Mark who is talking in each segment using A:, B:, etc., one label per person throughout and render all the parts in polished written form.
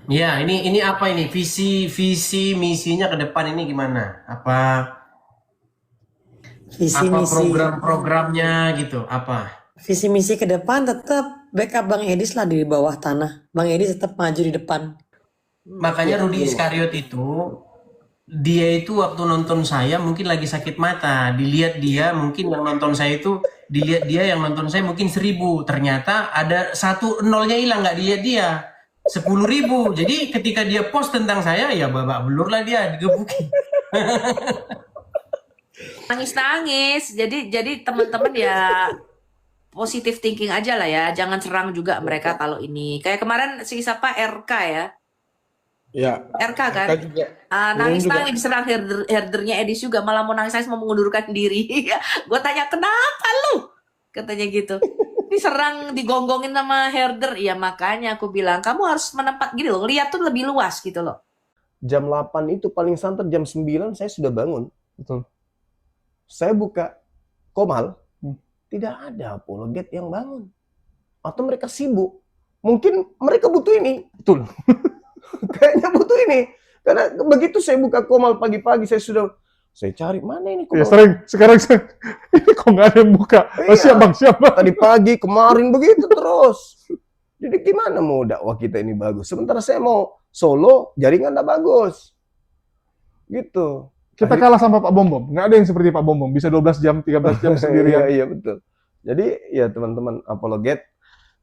A: Ya, ini apa ini? Visi misinya ke depan ini gimana? Apa
B: Visi
A: apa
B: misi
A: program-programnya gitu? Apa?
B: visi misi ke depan tetap backup Bang Edis lah di bawah tanah. Bang Edis tetap maju di depan.
A: Makanya
B: Ya,
A: Rudy Iskariot itu dia itu waktu nonton saya mungkin lagi sakit mata. Dilihat dia mungkin yang nonton saya itu dilihat dia yang nonton saya mungkin 1.000. Ternyata ada satu nolnya hilang nggak dilihat dia. 10.000. Jadi ketika dia post tentang saya ya babak belur lah dia digebukin.
C: Nangis-nangis. Jadi teman-teman ya positive thinking aja lah ya. Jangan serang juga mereka kalau ini. Kayak kemarin si siapa RK ya.
D: Ya,
C: RK kan.
D: mereka juga turun juga.
C: Nangis-nangis diserang herdernya Edis juga. Malah mau nangis-nangis mau mengundurkan diri. Gue tanya kenapa lu? Katanya gitu. Diserang, digonggongin sama herder. Ya makanya aku bilang kamu harus menempat gini loh. Lihat tuh lebih luas gitu loh.
D: Jam 8 itu paling santer, jam 9 saya sudah bangun.
E: Betul.
D: Saya buka Komal, tidak ada apologet yang bangun. Atau mereka sibuk. Mungkin mereka butuh ini.
E: Betul.
D: Kayaknya butuh ini. Karena begitu saya buka Komal pagi-pagi, saya cari mana ini
E: Ya
D: Komal.
E: sering. Sekarang ini kok nggak ada yang buka.
D: Iya.
E: Oh, siap bang, siap bang.
D: Tadi pagi, kemarin begitu terus. Jadi gimana mau dakwah kita ini bagus? Sementara saya mau solo, jaringan nggak bagus. Gitu.
E: Kita kalah sama Pak Bom Bom. Nggak ada yang seperti Pak Bom Bom. Bisa 12 jam, 13 jam sendirian.
D: Iya, betul. Jadi ya teman-teman apologet,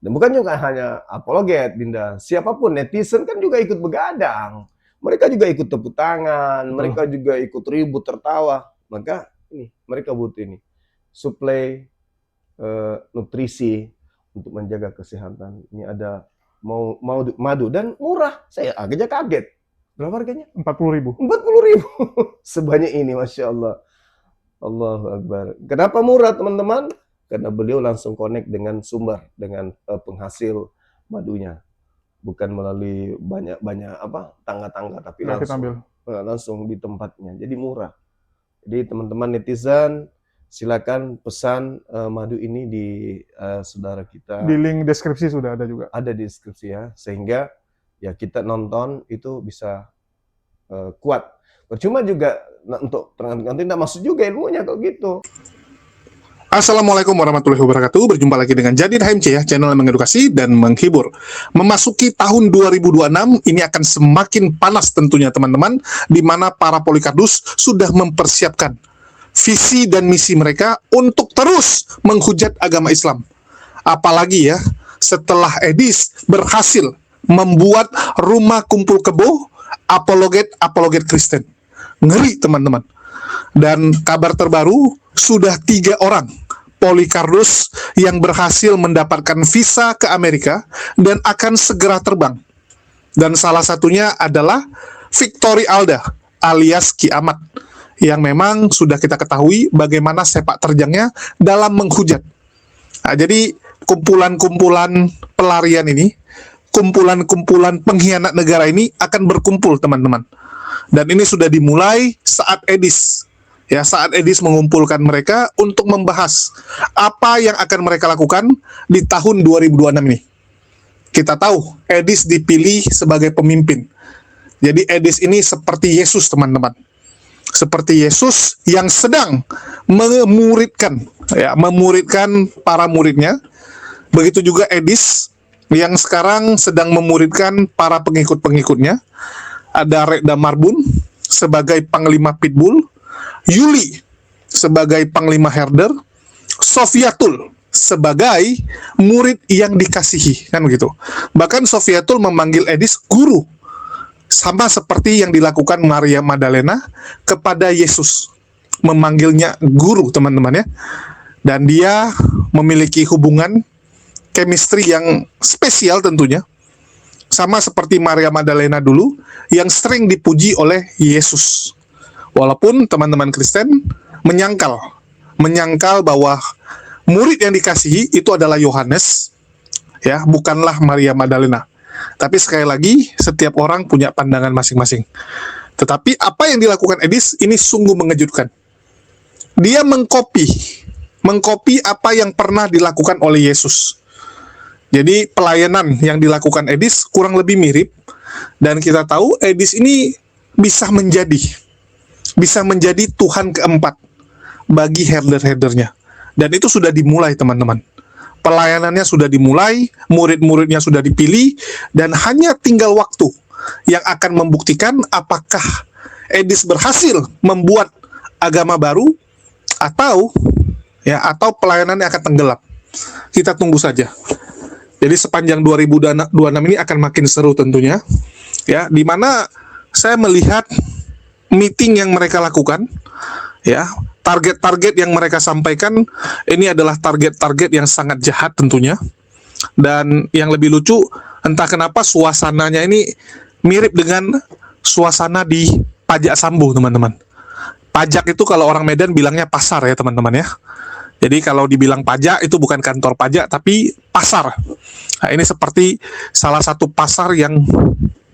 D: dan bukan juga hanya apologet, Dinda. Siapapun netizen kan juga ikut begadang. Mereka juga ikut tepuk tangan, mereka juga ikut ribut tertawa. Maka ini mereka butuh ini suplai nutrisi untuk menjaga kesehatan. Ini ada mau madu dan murah. Saya agaknya kaget. Berapa harganya?
E: 40.000.
D: 40.000. Sebanyak ini, Masya Allah. Allahu Akbar. Kenapa murah, teman-teman? Karena beliau langsung connect dengan sumber, dengan penghasil madunya. Bukan melalui banyak tangga-tangga, tapi langsung di tempatnya. Jadi murah. Jadi teman-teman netizen, silakan pesan madu ini di saudara kita.
E: Di link deskripsi sudah ada juga.
D: Ada di deskripsi ya, sehingga ya kita nonton itu bisa kuat. Percuma juga untuk nanti tidak masuk juga ilmunya kalau gitu.
F: Assalamualaikum warahmatullahi wabarakatuh. Berjumpa lagi dengan Jadid HMC ya, channel yang mengedukasi dan menghibur. Memasuki tahun 2026 ini akan semakin panas tentunya teman-teman, di mana para polikardus sudah mempersiapkan visi dan misi mereka untuk terus menghujat agama Islam. Apalagi ya, setelah Edis berhasil membuat rumah kumpul kebo apologet Kristen. Ngeri teman-teman. Dan kabar terbaru, sudah 3 orang polikardus yang berhasil mendapatkan visa ke Amerika dan akan segera terbang. Dan salah satunya adalah Victory Alda alias Kiamat, yang memang sudah kita ketahui bagaimana sepak terjangnya dalam menghujat. Nah, jadi kumpulan-kumpulan pelarian ini, kumpulan-kumpulan pengkhianat negara ini akan berkumpul teman-teman. Dan ini sudah dimulai saat Edis. Ya, saat Edis mengumpulkan mereka untuk membahas apa yang akan mereka lakukan di tahun 2026 ini. Kita tahu Edis dipilih sebagai pemimpin. Jadi Edis ini seperti Yesus teman-teman. Seperti Yesus yang sedang memuridkan para muridnya. Begitu juga Edis yang sekarang sedang memuridkan para pengikut-pengikutnya. Ada Rekda Marbun sebagai Panglima Pitbull, Yuli sebagai Panglima Herder, Sofiatul sebagai murid yang dikasihi, kan begitu. Bahkan Sofiatul memanggil Edis guru, sama seperti yang dilakukan Maria Magdalena kepada Yesus, memanggilnya guru teman-teman ya. Dan dia memiliki hubungan chemistry yang spesial tentunya, sama seperti Maria Magdalena dulu yang sering dipuji oleh Yesus. Walaupun teman-teman Kristen menyangkal bahwa murid yang dikasihi itu adalah Yohanes, ya, bukanlah Maria Magdalena. Tapi sekali lagi, setiap orang punya pandangan masing-masing. Tetapi apa yang dilakukan Edis ini sungguh mengejutkan. Dia mengkopi apa yang pernah dilakukan oleh Yesus. Jadi pelayanan yang dilakukan Edis kurang lebih mirip Dan kita tahu Edis ini bisa menjadi Tuhan keempat bagi herder-herdernya. Dan itu sudah dimulai, teman-teman. Pelayanannya sudah dimulai, murid-muridnya sudah dipilih, dan hanya tinggal waktu yang akan membuktikan apakah Edis berhasil membuat agama baru atau pelayanannya akan tenggelam. Kita tunggu saja. Jadi sepanjang 2026 ini akan makin seru tentunya, ya, di mana saya melihat meeting yang mereka lakukan, ya, target-target yang mereka sampaikan ini adalah target-target yang sangat jahat tentunya. Dan yang lebih lucu, entah kenapa suasananya ini mirip dengan suasana di Pajak Sambu, teman-teman. Pajak itu kalau orang Medan bilangnya pasar ya, teman-teman ya. Jadi kalau dibilang pajak itu bukan kantor pajak tapi pasar. Nah, ini seperti salah satu pasar yang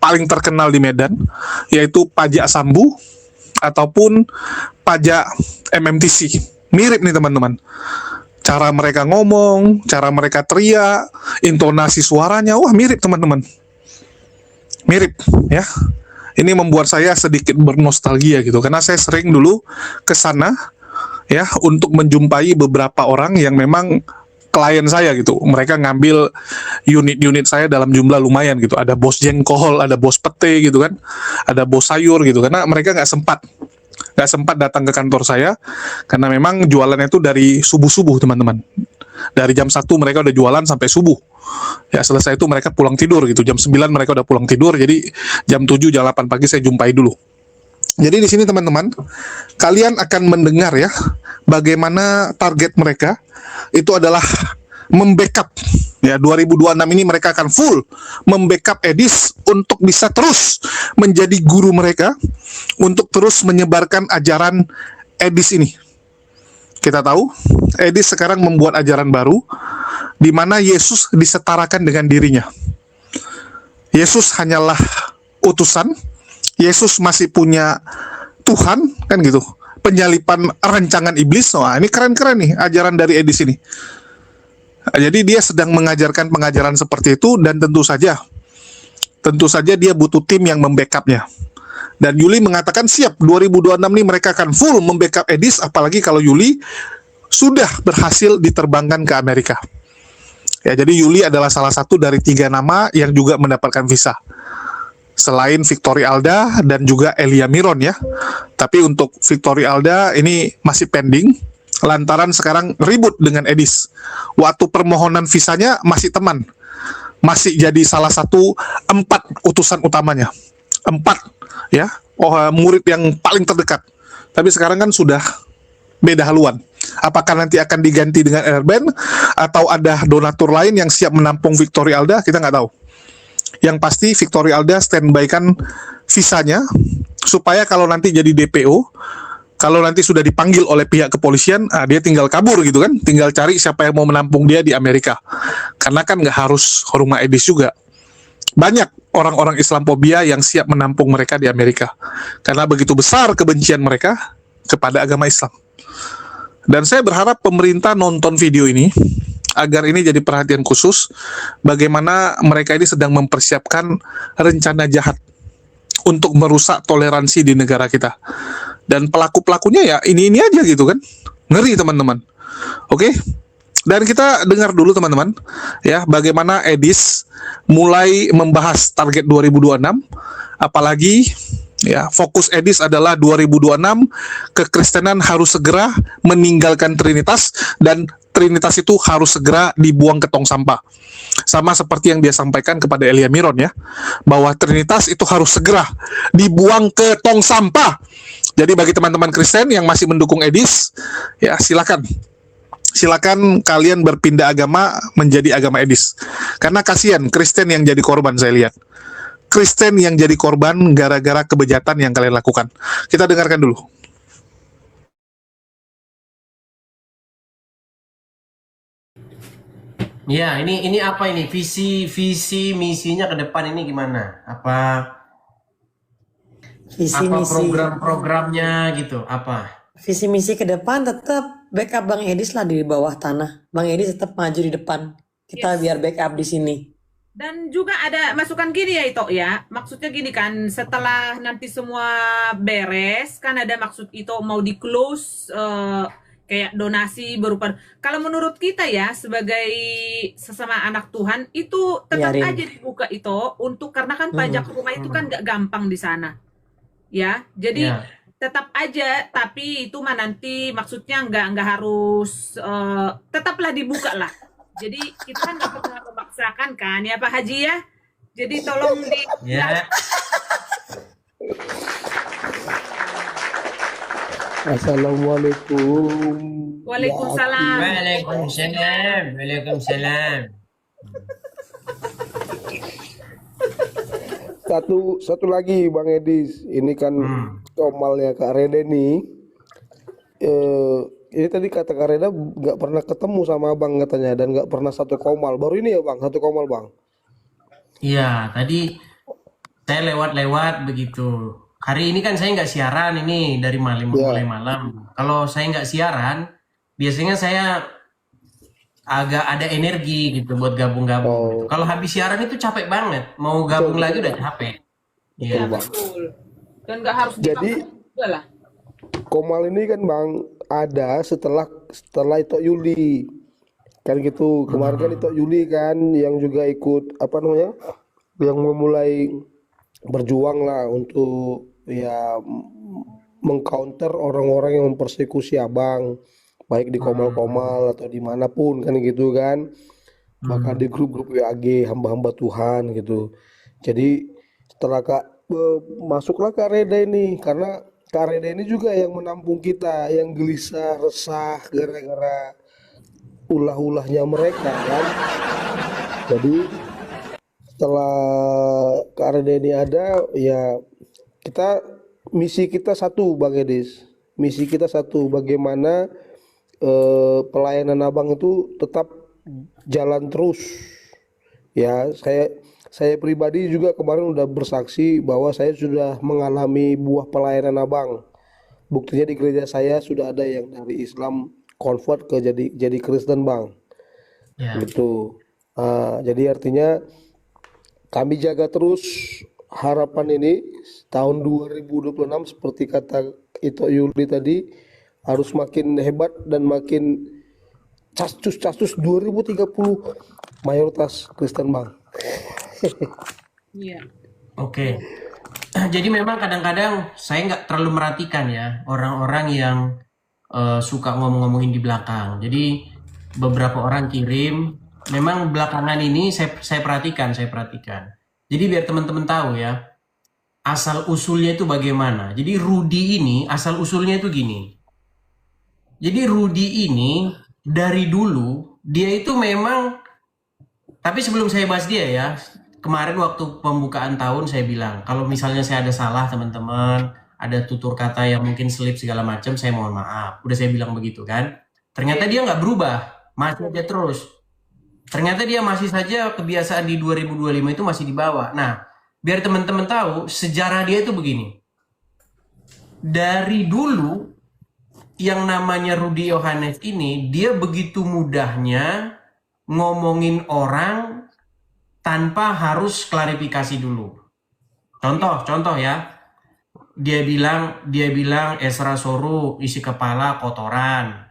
F: paling terkenal di Medan, yaitu Pajak Sambu ataupun Pajak MMTC. Mirip nih, teman-teman. Cara mereka ngomong, cara mereka teriak, intonasi suaranya, wah mirip, teman-teman. Mirip, ya. Ini membuat saya sedikit bernostalgia gitu, karena saya sering dulu ke sana, ya, untuk menjumpai beberapa orang yang memang klien saya gitu. Mereka ngambil unit-unit saya dalam jumlah lumayan gitu. Ada bos jengkol, ada bos pete gitu kan, ada bos sayur gitu. Karena mereka nggak sempat datang ke kantor saya, karena memang jualannya itu dari subuh-subuh, teman-teman. Dari jam 1 mereka udah jualan sampai subuh. Ya, selesai itu mereka pulang tidur gitu. Jam 9 mereka udah pulang tidur, jadi jam 7, jam 8 pagi saya jumpai dulu. Jadi di sini, teman-teman, kalian akan mendengar ya, bagaimana target mereka itu adalah membackup. Ya, 2026 ini mereka akan full membackup Edis untuk bisa terus menjadi guru mereka, untuk terus menyebarkan ajaran Edis ini. Kita tahu, Edis sekarang membuat ajaran baru, di mana Yesus disetarakan dengan dirinya. Yesus hanyalah utusan, Yesus masih punya Tuhan, kan gitu. Penyalipan rancangan iblis. Wah, ini keren-keren nih ajaran dari Edis ini. Jadi dia sedang mengajarkan pengajaran seperti itu, dan tentu saja dia butuh tim yang membackupnya. Dan Yuli mengatakan siap, 2026 nih mereka akan full membackup Edis, apalagi kalau Yuli sudah berhasil diterbangkan ke Amerika. Ya, jadi Yuli adalah salah satu dari 3 nama yang juga mendapatkan visa. Selain Victory Alda dan juga Elia Miron ya. Tapi untuk Victory Alda ini masih pending, lantaran sekarang ribut dengan Edis. Waktu permohonan visanya masih teman. Masih jadi salah satu 4 utusan utamanya. 4 ya, murid yang paling terdekat. Tapi sekarang kan sudah beda haluan. Apakah nanti akan diganti dengan Erben atau ada donatur lain yang siap menampung Victory Alda, kita nggak tahu. Yang pasti Victory Alda standby kan visanya supaya kalau nanti jadi DPO, kalau nanti sudah dipanggil oleh pihak kepolisian, dia tinggal kabur gitu kan, tinggal cari siapa yang mau menampung dia di Amerika. Karena kan nggak harus rumah Edis juga. Banyak orang-orang Islamophobia yang siap menampung mereka di Amerika. Karena begitu besar kebencian mereka kepada agama Islam. Dan saya berharap pemerintah nonton video ini, agar ini jadi perhatian khusus, bagaimana mereka ini sedang mempersiapkan rencana jahat untuk merusak toleransi di negara kita. Dan pelaku-pelakunya ya ini aja gitu kan. Ngeri, teman-teman. Oke? Dan kita dengar dulu, teman-teman, ya, bagaimana Edis mulai membahas target 2026, apalagi ya, fokus Edis adalah 2026 kekristenan harus segera meninggalkan Trinitas, dan Trinitas itu harus segera dibuang ke tong sampah. Sama seperti yang dia sampaikan kepada Elia Miron ya, bahwa Trinitas itu harus segera dibuang ke tong sampah. Jadi bagi teman-teman Kristen yang masih mendukung Edis, ya silakan kalian berpindah agama menjadi agama Edis. Karena kasihan Kristen yang jadi korban, saya lihat. Kristen yang jadi korban gara-gara kebejatan yang kalian lakukan. Kita dengarkan dulu.
A: Ya, ini apa ini? Visi misinya ke depan ini gimana? Apa
B: Visi misi
A: program-programnya gitu? Apa?
B: visi misi ke depan tetap backup Bang Edis lah di bawah tanah. Bang Edis tetap maju di depan. Kita biar backup di sini.
G: Dan juga ada masukan gini ya Ito ya. Maksudnya gini kan, setelah nanti semua beres, kan ada maksud Ito mau di close kayak donasi berupa. Kalau menurut kita ya sebagai sesama anak Tuhan itu tetap
B: Biarin.
G: aja dibuka Ito untuk karena kan pajak rumah itu kan nggak gampang di sana. Ya, jadi
A: Ya.
G: tetap aja, tapi itu mah nanti maksudnya nggak harus tetaplah dibuka lah. Jadi kita kan nggak pernah memaksakan kan ya Pak Haji ya. Jadi tolong di
A: Ya.
D: Assalamualaikum.
G: Waalaikumsalam.
A: Waalaikumsalam. Waalaikumsalam.
D: Satu lagi Bang Edis, ini kan komalnya Kak Reda nih. Ini tadi kata Kak Reda nggak pernah ketemu sama Abang katanya dan nggak pernah satu komal. Baru ini ya Bang, satu komal Bang.
A: Iya, tadi saya lewat-lewat begitu. Hari ini kan saya nggak siaran ini dari malam
D: Ya.
A: mulai malam. Kalau saya nggak siaran, biasanya saya agak ada energi gitu buat gabung-gabung gitu. Kalau habis siaran itu capek banget. Mau gabung lagi udah capek.
G: Ya
A: Iya.
G: betul. Dan nggak harus
D: Jadi
G: dipaksa juga lah.
D: komal ini kan Bang ada setelah itu Yuli. Kan gitu. Kemarin kan itu Yuli kan yang juga ikut apa namanya? Yang memulai berjuang lah untuk ya mengcounter orang-orang yang mempersekusi Abang, baik di komal-komal atau dimanapun kan gitu kan, bahkan di grup-grup WAG hamba-hamba Tuhan gitu. Jadi setelah masuklah Kak Reda ini, karena Kak Reda ini juga yang menampung kita, yang gelisah, resah gara-gara ulah-ulahnya mereka kan. Jadi setelah Kak Reda ini ada, ya misi kita satu Bang Edis. Misi kita satu, bagaimana pelayanan Abang itu tetap jalan terus. Ya, saya pribadi juga kemarin udah bersaksi bahwa saya sudah mengalami buah pelayanan Abang. Buktinya di gereja saya sudah ada yang dari Islam convert ke jadi Kristen Bang.
A: Ya.
D: Gitu. Jadi artinya kami jaga terus harapan ini tahun 2026 seperti kata Ito Yuli tadi, harus makin hebat dan makin cascus 2030 mayoritas Kristen Bang.
G: Iya.
A: Oke. Jadi memang kadang-kadang saya nggak terlalu merhatikan ya orang-orang yang suka ngomong-ngomongin di belakang. Jadi beberapa orang kirim, memang belakangan ini saya perhatikan. Jadi biar teman-teman tahu ya, asal usulnya itu bagaimana. Jadi Rudy ini asal usulnya itu gini. Jadi Rudy ini dari dulu dia itu memang, tapi sebelum saya bahas dia ya, kemarin waktu pembukaan tahun saya bilang kalau misalnya saya ada salah teman-teman, ada tutur kata yang mungkin selip segala macam, saya mohon maaf. Udah saya bilang begitu kan. Ternyata dia nggak berubah, masih aja terus. Ternyata dia masih saja kebiasaan di 2025 itu masih di bawah. Nah, biar teman-teman tahu sejarah dia itu begini. Dari dulu yang namanya Rudy Yohanes ini, dia begitu mudahnya ngomongin orang tanpa harus klarifikasi dulu. Contoh ya. Dia bilang Esra Soru isi kepala kotoran.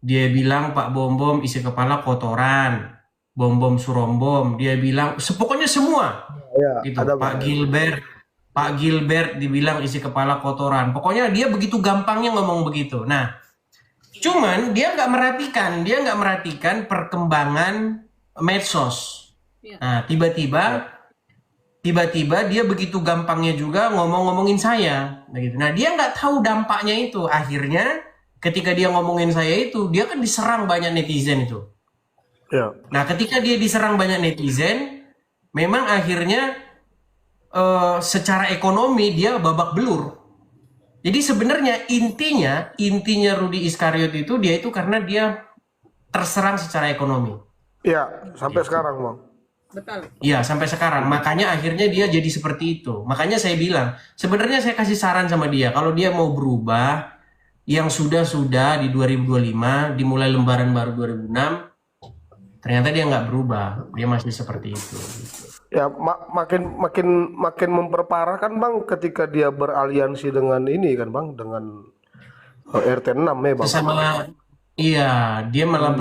A: Dia bilang Pak Bom isi kepala kotoran. Bom Surombom, dia bilang pokoknya semua.
D: Ya,
A: Gitu.
D: ada
A: Pak Gilbert dibilang isi kepala kotoran. Pokoknya dia begitu gampangnya ngomong begitu. Nah, cuman dia nggak merhatikan perkembangan medsos. Nah, tiba-tiba dia begitu gampangnya juga ngomongin saya, begitu. Nah, dia nggak tahu dampaknya itu. Akhirnya ketika dia ngomongin saya itu, dia kan diserang banyak netizen itu.
D: Ya.
A: Nah, ketika dia diserang banyak netizen, memang akhirnya secara ekonomi dia babak belur. Jadi sebenarnya intinya Rudy Iskariot itu dia itu karena dia terserang secara ekonomi.
D: Iya, sampai sekarang Bang.
G: Betul.
A: Iya, sampai sekarang. Makanya akhirnya dia jadi seperti itu. Makanya saya bilang, sebenarnya saya kasih saran sama dia, kalau dia mau berubah, yang sudah di 2025, dimulai lembaran baru 2006, Ternyata dia nggak berubah, dia masih seperti itu. Gitu.
H: Ya makin memperparah kan Bang ketika dia beraliansi dengan ini kan Bang, dengan RT 6 ya Bang.
A: Sesama, iya, dia malah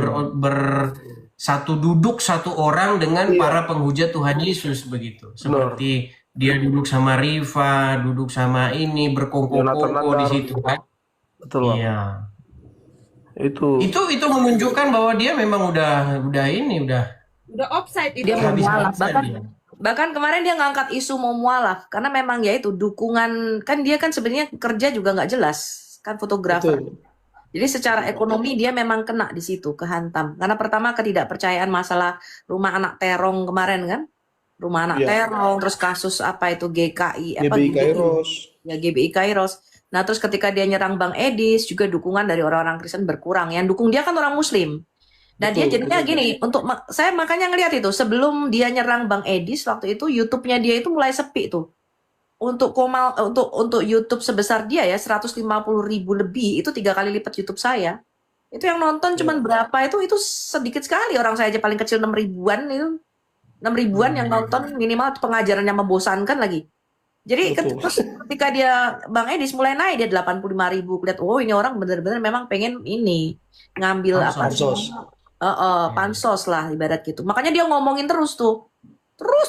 A: satu duduk satu orang dengan para penghujat Tuhan Yesus begitu. Seperti dia duduk sama Riva, duduk sama ini berkongkong-kongko di situ kan.
H: Betul Bang.
A: Iya.
H: Itu
A: Itu menunjukkan bahwa dia memang udah
G: Udah offside itu.
C: Dia mau
A: habis
C: mualaf.
A: habisan dia.
C: Bahkan kemarin dia ngangkat isu mau mualaf karena memang ya itu dukungan, kan dia kan sebenarnya kerja juga nggak jelas kan, fotografer. Jadi secara ekonomi dia memang kena di situ, kehantam. Karena pertama ketidakpercayaan masalah rumah anak terong kemarin kan, rumah anak terong, terus kasus apa itu GKI, apa
H: GBI Kairos.
C: ya GBI Kairos. Nah terus ketika dia nyerang Bang Edis juga dukungan dari orang-orang Kristen berkurang. Yang dukung dia kan orang Muslim. Dan dia jadinya gini, saya makanya ngelihat itu sebelum dia nyerang Bang Edis waktu itu YouTube-nya dia itu mulai sepi tuh. Untuk YouTube sebesar dia ya 150.000 lebih, itu 3 kali lipat YouTube saya. Itu yang nonton cuman berapa, itu sedikit sekali. Orang saya aja paling kecil 6 ribuan itu. 6 ribuan yang nonton, minimal pengajarannya membosankan lagi. Jadi terus ketika dia Bang Edis mulai naik, dia 85.000. Lihat, oh ini orang benar-benar memang pengen ini ngambil pansos lah ibarat gitu. Makanya dia ngomongin terus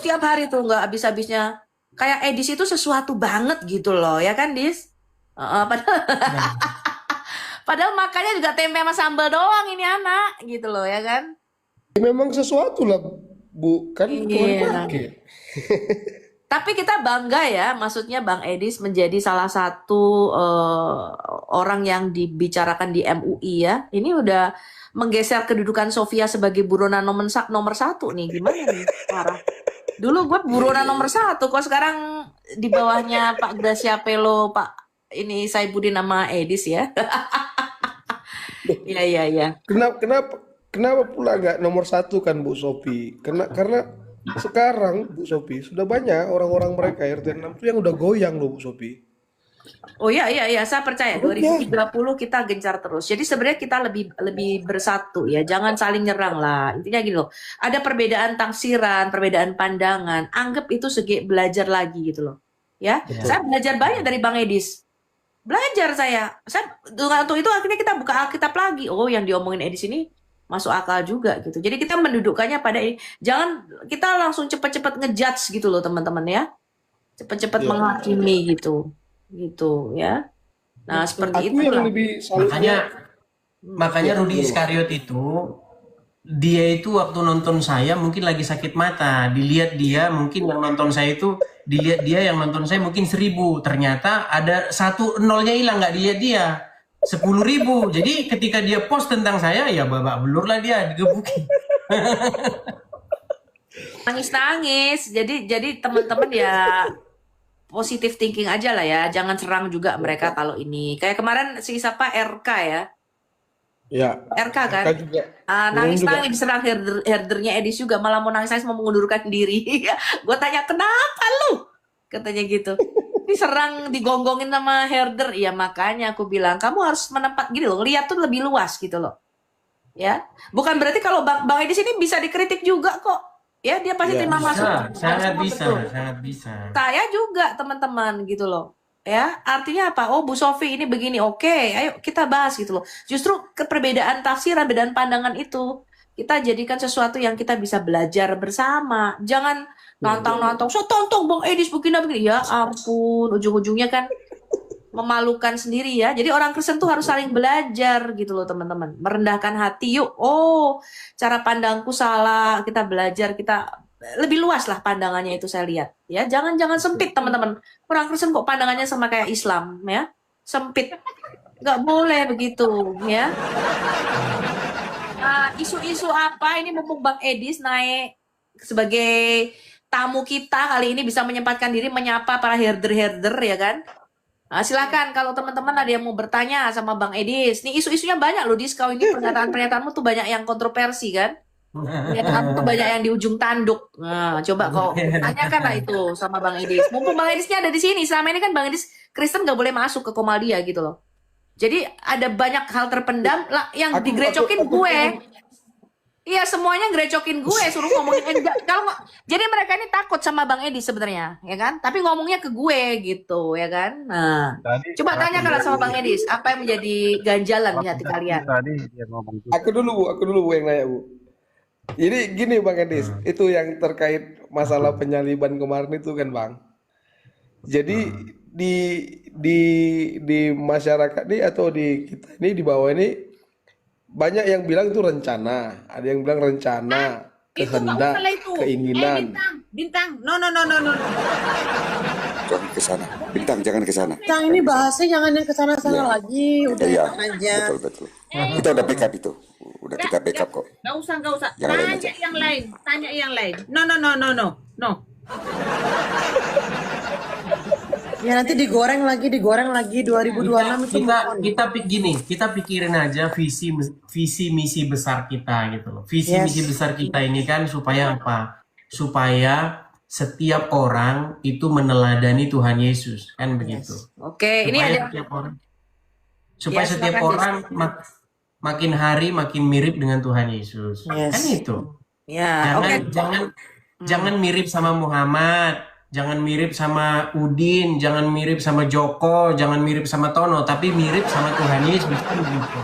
C: tiap hari tuh nggak habis-habisnya. Kayak Edis itu sesuatu banget gitu loh, ya kan Dis? Padahal makannya juga tempe sama sambal doang ini anak gitu loh, ya kan?
H: memang sesuatu lah Bu, kan
C: Iya. Tapi kita bangga ya, maksudnya Bang Edis menjadi salah satu orang yang dibicarakan di MUI ya. Ini udah menggeser kedudukan Sofia sebagai buronan nomor 1 nih. Gimana nih? Parah. Dulu gue buronan nomor 1, kok sekarang di bawahnya Pak Gracia Pelo, Pak ini Saibuddin sama Edis ya. Iya.
H: Kenapa pula nggak nomor 1 kan Bu Sofi? Karena sekarang Bu Sofi sudah banyak orang-orang mereka RT 6 itu yang udah goyang loh Bu Sofi.
C: Oh iya, saya percaya 2030 kita gencar terus. Jadi sebenarnya kita lebih bersatu ya, jangan saling nyerang lah. Intinya gini loh, ada perbedaan tafsiran, perbedaan pandangan, anggap itu segi belajar lagi gitu loh. Ya, saya belajar banyak dari Bang Edis. Belajar saya untuk itu akhirnya kita buka Alkitab lagi. Oh, yang diomongin Edis ini masuk akal juga gitu. Jadi kita mendudukkannya pada ini. Jangan kita langsung cepat-cepat ngejudge gitu loh teman-teman ya. Cepat-cepat menghakimi gitu ya. Nah seperti itu lah.
A: Makanya Rudi Iskariot itu, dia itu waktu nonton saya mungkin lagi sakit mata, dilihat dia mungkin yang nonton saya itu, dilihat dia yang nonton saya mungkin 1.000, ternyata ada 1 nolnya hilang, nggak dilihat dia 10.000. Jadi ketika dia post tentang saya ya babak belur lah, dia digebukin.
C: Nangis. Jadi teman-teman ya positive thinking aja lah ya, jangan serang juga mereka kalau ini. Kayak kemarin si siapa RK ya.
H: Ya.
C: RK kan.
H: RK juga.
C: Nangis diserang herdernya Edis juga, malah mau nangis mau mengundurkan diri. Gue tanya kenapa lu? Katanya gitu. Diserang digonggongin sama herder. Ya makanya aku bilang kamu harus menempat gini loh, lihat tuh lebih luas gitu loh. Ya. Bukan berarti kalau Bang Edis ini bisa dikritik juga kok. Ya dia pasti terima masukan.
A: Sangat bisa.
C: Saya juga teman-teman gitu loh. Ya, artinya apa? Oh, Bu Sofi ini begini. Oke, ayo kita bahas gitu loh. Justru perbedaan tafsiran, perbedaan pandangan itu kita jadikan sesuatu yang kita bisa belajar bersama. Jangan nantang-nantang. So tonton Bang Edis begini. Ya ampun, ujung-ujungnya kan memalukan sendiri ya. Jadi orang Kristen tuh harus saling belajar gitu loh teman-teman. Merendahkan hati yuk. Oh, cara pandangku salah. Kita belajar, kita lebih luas lah pandangannya itu saya lihat. Ya, jangan sempit teman-teman. Orang Kristen kok pandangannya sama kayak Islam ya. Sempit. Nggak boleh begitu ya. Nah, isu-isu apa ini mumpung Bang Edis naik sebagai tamu kita kali ini bisa menyempatkan diri menyapa para herder-herder ya kan. Nah, silakan kalau teman-teman ada yang mau bertanya sama Bang Edis. Nih isu-isunya banyak loh Dis, kau ini pernyataan-pernyataanmu tuh banyak yang kontroversi kan? Pernyataan tuh banyak yang di ujung tanduk. Nah, coba kau tanyakan lah itu sama Bang Edis. Mumpung Bang Edisnya ada di sini. Selama ini kan Bang Edis Kristen nggak boleh masuk ke Komaldia gitu loh. Jadi ada banyak hal terpendam lah yang digrecokin gue. Iya, semuanya grecokin gue, suruh ngomongin kalau jadi mereka ini takut sama Bang Edi sebenarnya, ya kan? Tapi ngomongnya ke gue gitu, ya kan? Nah, coba tanya kalau sama Bang Edi, apa yang menjadi ganjalan di hati kalian?
H: Aku dulu Bu yang nanya Bu. Jadi gini Bang Edis, itu yang terkait masalah penyaliban kemarin itu kan Bang. Jadi di masyarakat ini atau di kita ini di bawah ini banyak yang bilang itu rencana, ada yang bilang rencana,
G: Itu nggak
H: kehendak,
G: usah lah itu.
H: keinginan.
G: Bintang. No.
I: Jangan ke sana. Bintang, jangan ke sana.
B: Bintang ini bahasnya jangan yang kesana-sana
I: Iya.
B: lagi. Udah
I: Iya,
B: enak aja.
I: betul. Kita udah backup itu. Udah kita backup kok.
G: Nggak usah.
I: Yang lain aja.
G: Tanya yang lain. No.
B: Ya nanti digoreng lagi 2026 itu
A: kita pikirin aja visi misi besar kita gitu loh. Visi
B: Yes.
A: misi besar kita ini kan supaya apa? Supaya setiap orang itu meneladani Tuhan Yesus, kan begitu.
C: Oke, ini
A: Supaya
C: ada
A: setiap orang supaya
C: Ya,
A: setiap
C: silakan,
A: orang makin hari makin mirip dengan Tuhan Yesus.
B: Yes.
A: Kan itu.
C: ya, oke.
A: Jangan mirip sama Muhammad, jangan mirip sama Udin, jangan mirip sama Joko, jangan mirip sama Tono, tapi mirip sama Tuhan Yesus. Kan begitu.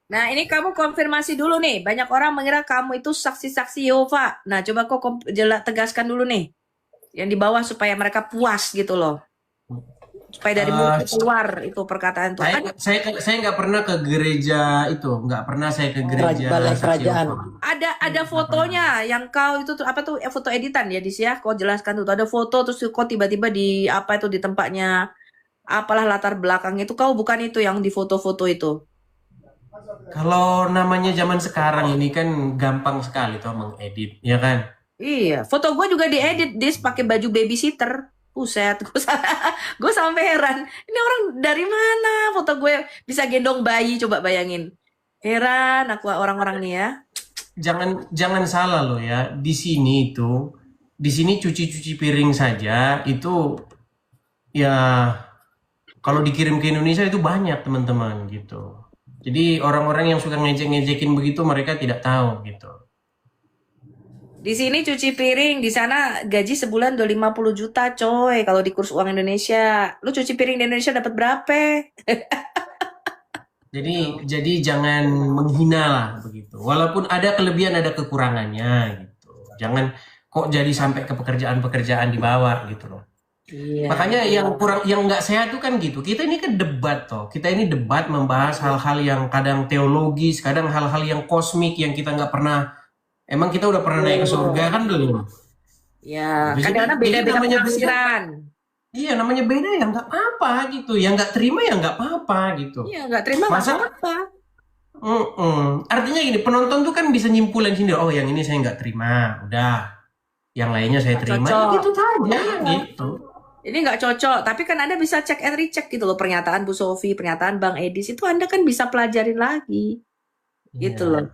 C: Nah, ini kamu konfirmasi dulu nih. Banyak orang mengira kamu itu saksi-saksi Yehova. Nah, coba kok tegaskan dulu nih. Yang di bawah supaya mereka puas gitu loh. Supaya dari mulut keluar itu perkataan tuh.
A: Saya nggak pernah ke gereja itu, nggak pernah saya ke gereja
B: Balai
A: Saksi
B: Kerajaan.
A: Yehova.
C: Ada fotonya yang kau itu tuh apa tuh foto editan ya Dis ya. Kau jelaskan tuh ada foto terus kau tiba-tiba di apa itu di tempatnya apalah latar belakang itu kau bukan itu yang di foto-foto itu.
A: Kalau namanya zaman sekarang ini kan gampang sekali tuh mengedit, ya kan?
C: Iya, foto gue juga diedit Dis pakai baju babysitter. Buset, gue sampai heran. Ini orang dari mana foto gue bisa gendong bayi, coba bayangin. Heran aku orang-orang nih ya.
A: Jangan salah loh ya. Di sini cuci-cuci piring saja itu ya kalau dikirim ke Indonesia itu banyak teman-teman gitu. Jadi orang-orang yang suka ngejek-ngejekin begitu mereka tidak tahu gitu.
C: Di sini cuci piring, di sana gaji sebulan udah 50 juta coy kalau di kurs uang Indonesia. Lu cuci piring di Indonesia dapat berapa?
A: Jadi jangan menghina lah begitu. Walaupun ada kelebihan ada kekurangannya gitu. Jangan kok jadi sampai ke pekerjaan-pekerjaan di bawah gitu loh.
C: Iya.
A: Makanya yang nggak sehat tuh kan gitu. Kita ini kan debat toh. Kita ini debat membahas hal-hal yang kadang teologis, kadang hal-hal yang kosmik yang kita nggak pernah. Emang kita udah pernah naik ke surga kan belum?
C: Ya,
A: Jadi-
C: kadang-kadang
A: jadi
C: beda-beda
A: namanya
C: penafsiran.
A: Iya namanya beda ya nggak apa-apa gitu. Yang nggak terima ya nggak apa-apa gitu.
C: Iya, nggak terima nggak
A: Masa-
C: apa-apa.
A: Artinya gini, penonton tuh kan bisa nyimpulin sendiri. Oh yang ini saya nggak terima, udah. Yang lainnya saya
C: Nggak
A: terima.
C: cocok.
A: Ya, gitu saja gitu.
C: Ini nggak cocok, tapi kan Anda bisa cek and recheck gitu loh. Pernyataan Bu Sofi, pernyataan Bang Edis, itu Anda kan bisa pelajarin lagi. Gitu
A: Iya.
C: loh.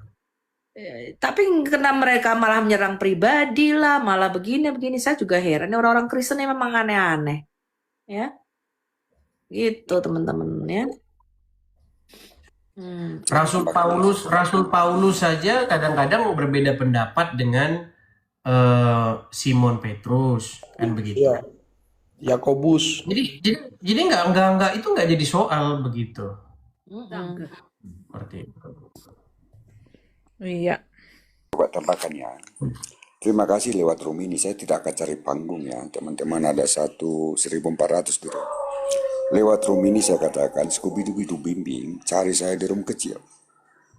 C: Tapi kena mereka malah menyerang pribadi lah, malah begini-begini. Saya juga heran. Ini orang-orang Kristen yang memang aneh-aneh. Ya. Gitu teman-teman ya.
A: Rasul Paulus saja kadang-kadang berbeda pendapat dengan Simon Petrus kan begitu.
H: Iya. Yakobus.
A: Jadi nggak itu nggak jadi soal begitu. Seperti itu.
G: Iya.
I: Coba tambahkannya. Terima kasih lewat room ini. Saya tidak akan cari panggung ya. Teman-teman ada 1.400 di room. Lewat room ini saya katakan, Scooby-Doo bimbing, cari saya di room kecil.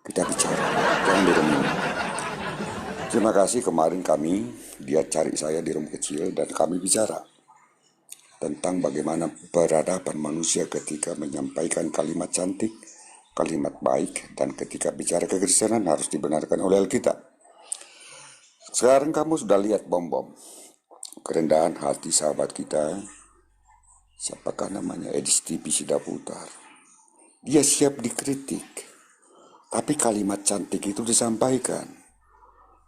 I: Kita bicara. Jangan di room ini. Terima kasih kemarin dia cari saya di room kecil dan kami bicara. Tentang bagaimana peradaban manusia ketika menyampaikan kalimat cantik, kalimat baik, dan ketika bicara kekristenan harus dibenarkan oleh Alkitab. Sekarang kamu sudah lihat bom-bom kerendahan hati sahabat kita, siapakah namanya, Edis TV Sidaputar. Dia siap dikritik, tapi kalimat cantik itu disampaikan.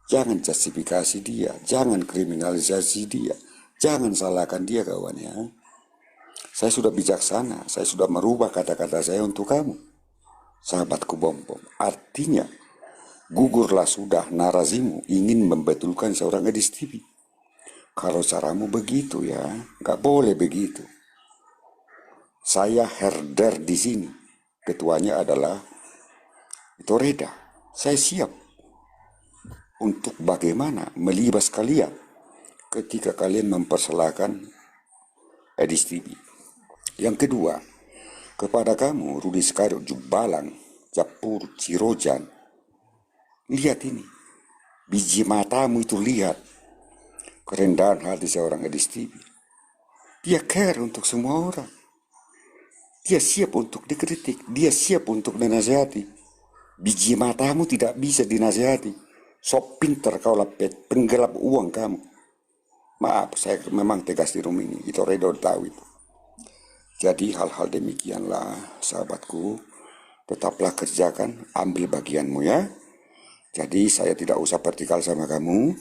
I: Jangan justifikasi dia, jangan kriminalisasi dia, jangan salahkan dia kawan ya. Saya sudah bijaksana, saya sudah merubah kata-kata saya untuk kamu, sahabatku bom-bom. Artinya Gugurlah sudah narasimu ingin membetulkan seorang Edis TV. Kalau caramu begitu ya, nggak boleh begitu. Saya herder di sini. Ketuanya adalah itu Reda. Saya siap untuk bagaimana melibas kalian ketika kalian mempersalahkan Edis TV. Yang kedua, kepada kamu Rudi Iskariot, Jubalang, Japur, Cirojan, lihat ini, biji matamu itu lihat kerendahan hati seorang Edis TV. Dia care untuk semua orang. Dia siap untuk dikritik, dia siap untuk dinasihati. Biji matamu tidak bisa dinasihati. Sok pinter kau lapet, penggelap uang kamu. Maaf, saya memang tegas di room ini. Itu Reda tahu itu. Jadi hal-hal demikianlah, sahabatku. Tetaplah kerjakan, ambil bagianmu ya. Jadi saya tidak usah vertikal sama kamu.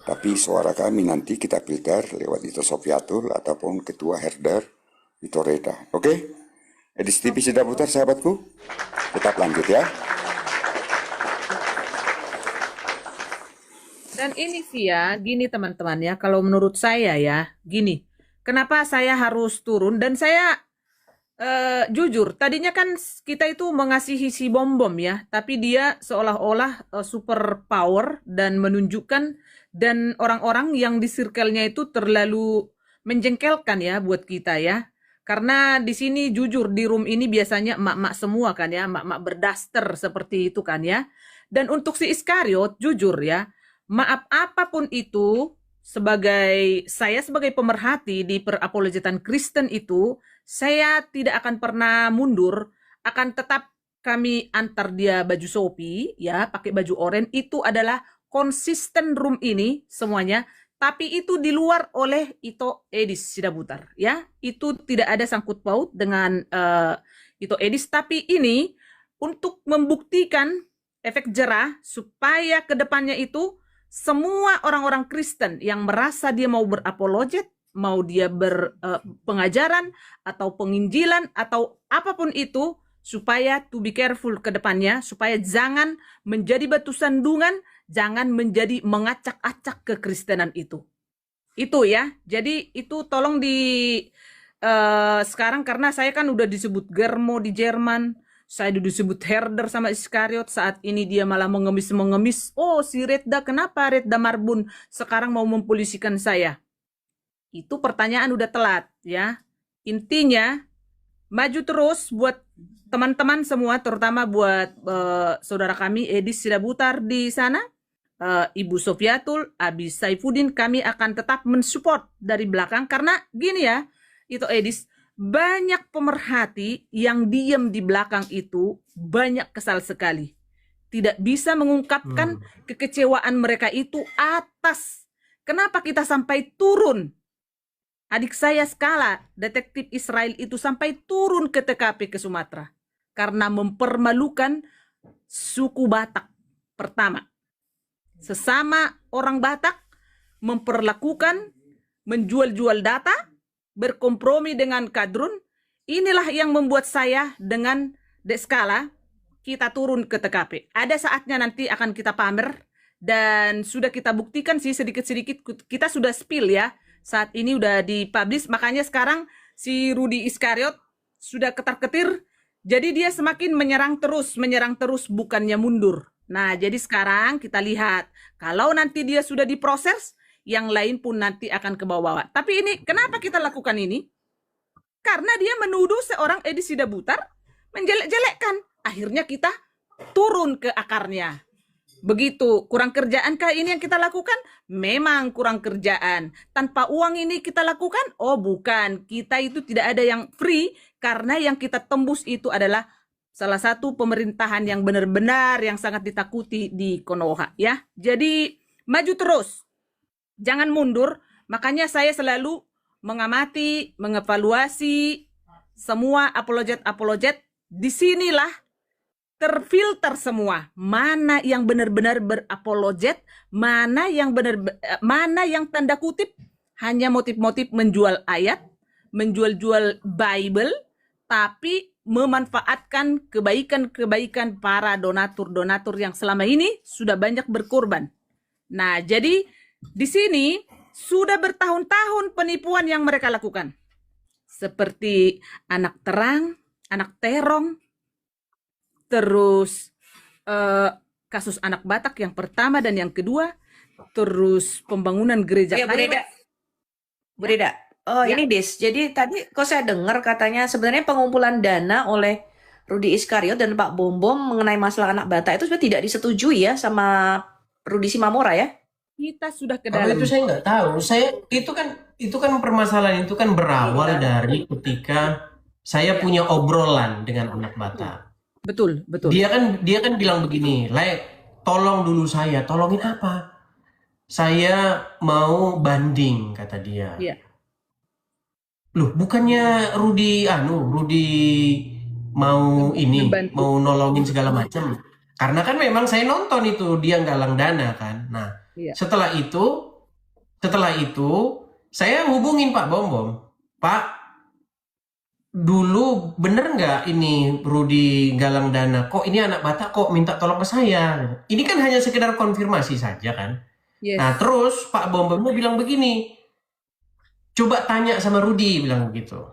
I: Tapi suara kami nanti kita filter lewat Ito Sofiatul ataupun Ketua Herder Ito Reda. Oke? Edis TV sudah putar, sahabatku. Tetap lanjut ya.
G: Dan ini sih ya, gini teman-teman ya, kalau menurut saya ya, gini. Kenapa saya harus turun dan saya jujur, tadinya kan kita itu mengasihi si Bom-Bom ya, tapi dia seolah-olah super power dan menunjukkan, dan orang-orang yang di circle-nya itu terlalu menjengkelkan ya buat kita ya. Karena di sini jujur di room ini biasanya emak-emak semua kan ya, emak-emak berdaster seperti itu kan ya. Dan untuk si Iskariot jujur ya, maaf apapun itu, saya sebagai pemerhati di perapologetan Kristen itu, saya tidak akan pernah mundur, akan tetap kami antar dia baju Shopee ya, pakai baju oranye, itu adalah konsisten room ini semuanya. Tapi itu di luar oleh Ito Edis Sidabutar ya, itu tidak ada sangkut paut dengan Ito Edis. Tapi ini untuk membuktikan efek jerah supaya kedepannya itu semua orang-orang Kristen yang merasa dia mau berapologet, mau dia berpengajaran atau penginjilan atau apapun itu, supaya to be careful ke depannya, supaya jangan menjadi batu sandungan, jangan menjadi mengacak-acak kekristenan itu. Itu ya. Jadi itu tolong sekarang karena saya kan udah disebut Germo di Jerman, saya udah disebut Herder sama Iskariot, saat ini dia malah mengemis-mengemis. Oh si Reda, kenapa Reda Marbun sekarang mau mempolisikan saya? Itu pertanyaan udah telat ya. Intinya maju terus buat teman-teman semua, terutama buat saudara kami Edis Sidabutar di sana, Ibu Sofiatul, Abi Saifuddin, kami akan tetap mensupport dari belakang karena gini ya, itu Edis, banyak pemerhati yang diam di belakang itu banyak kesal sekali. Tidak bisa mengungkapkan kekecewaan mereka itu atas kenapa kita sampai turun. Adik saya Skala, detektif Israel itu sampai turun ke TKP ke Sumatera karena mempermalukan suku Batak. Pertama, sesama orang Batak memperlakukan, menjual-jual data, berkompromi dengan kadrun. Inilah yang membuat saya dengan Dek Skala kita turun ke TKP. Ada saatnya nanti akan kita pamer dan sudah kita buktikan sih sedikit-sedikit, kita sudah spill ya. Saat ini udah dipublish, makanya sekarang si Rudi Iskariot sudah ketar-ketir. Jadi dia semakin menyerang terus bukannya mundur. Nah, jadi sekarang kita lihat, kalau nanti dia sudah diproses, yang lain pun nanti akan ke bawah. Tapi ini, kenapa kita lakukan ini? Karena dia menuduh seorang Edis Sidabutar menjelek-jelekkan. Akhirnya kita turun ke akarnya. Begitu, kurang kerjaankah ini yang kita lakukan? Memang kurang kerjaan. Tanpa uang ini kita lakukan? Oh bukan, kita itu tidak ada yang free, karena yang kita tembus itu adalah salah satu pemerintahan yang benar-benar yang sangat ditakuti di Konoha ya. Jadi maju terus, jangan mundur. Makanya saya selalu mengamati, mengevaluasi semua apologet. Disinilah terfilter semua, mana yang benar-benar berapologet, mana yang tanda kutip hanya motif-motif menjual ayat, menjual-jual Bible, tapi memanfaatkan kebaikan-kebaikan para donatur-donatur yang selama ini sudah banyak berkorban. Nah, jadi di sini sudah bertahun-tahun penipuan yang mereka lakukan. Seperti anak terang, anak terong, terus kasus anak Batak yang pertama dan yang kedua, terus pembangunan gereja
C: Oh ya, Bu Reda. Bu Reda. Oh,
G: Ya.
C: ini Des. Jadi tadi kok saya dengar katanya sebenarnya pengumpulan dana oleh Rudi Iskariot dan Pak Bom Bom mengenai masalah anak Batak itu sebenarnya tidak disetujui ya sama Rudi Simamora ya?
G: Kita sudah ke
A: Kalau
G: dalam.
A: itu saya nggak tahu. Itu kan permasalahan itu kan berawal dari ketika saya punya obrolan dengan anak Batak.
G: Betul, betul.
A: Dia kan bilang begini, tolong dulu saya. Tolongin apa? Saya mau banding, kata dia.
G: Iya.
A: Loh, bukannya Rudi mau
G: Membantu.
A: mau nolongin segala macam. Karena kan memang saya nonton itu dia galang dana kan. Nah,
G: Iya.
A: setelah itu saya hubungin Pak Bom Bom. Pak, dulu bener nggak ini Rudi galang dana? Kok ini anak Batak kok minta tolong ke saya? Ini kan hanya sekedar konfirmasi saja kan.
G: Yes.
A: Nah, terus Pak Bom Bomnya bilang begini, coba tanya sama Rudi, bilang begitu.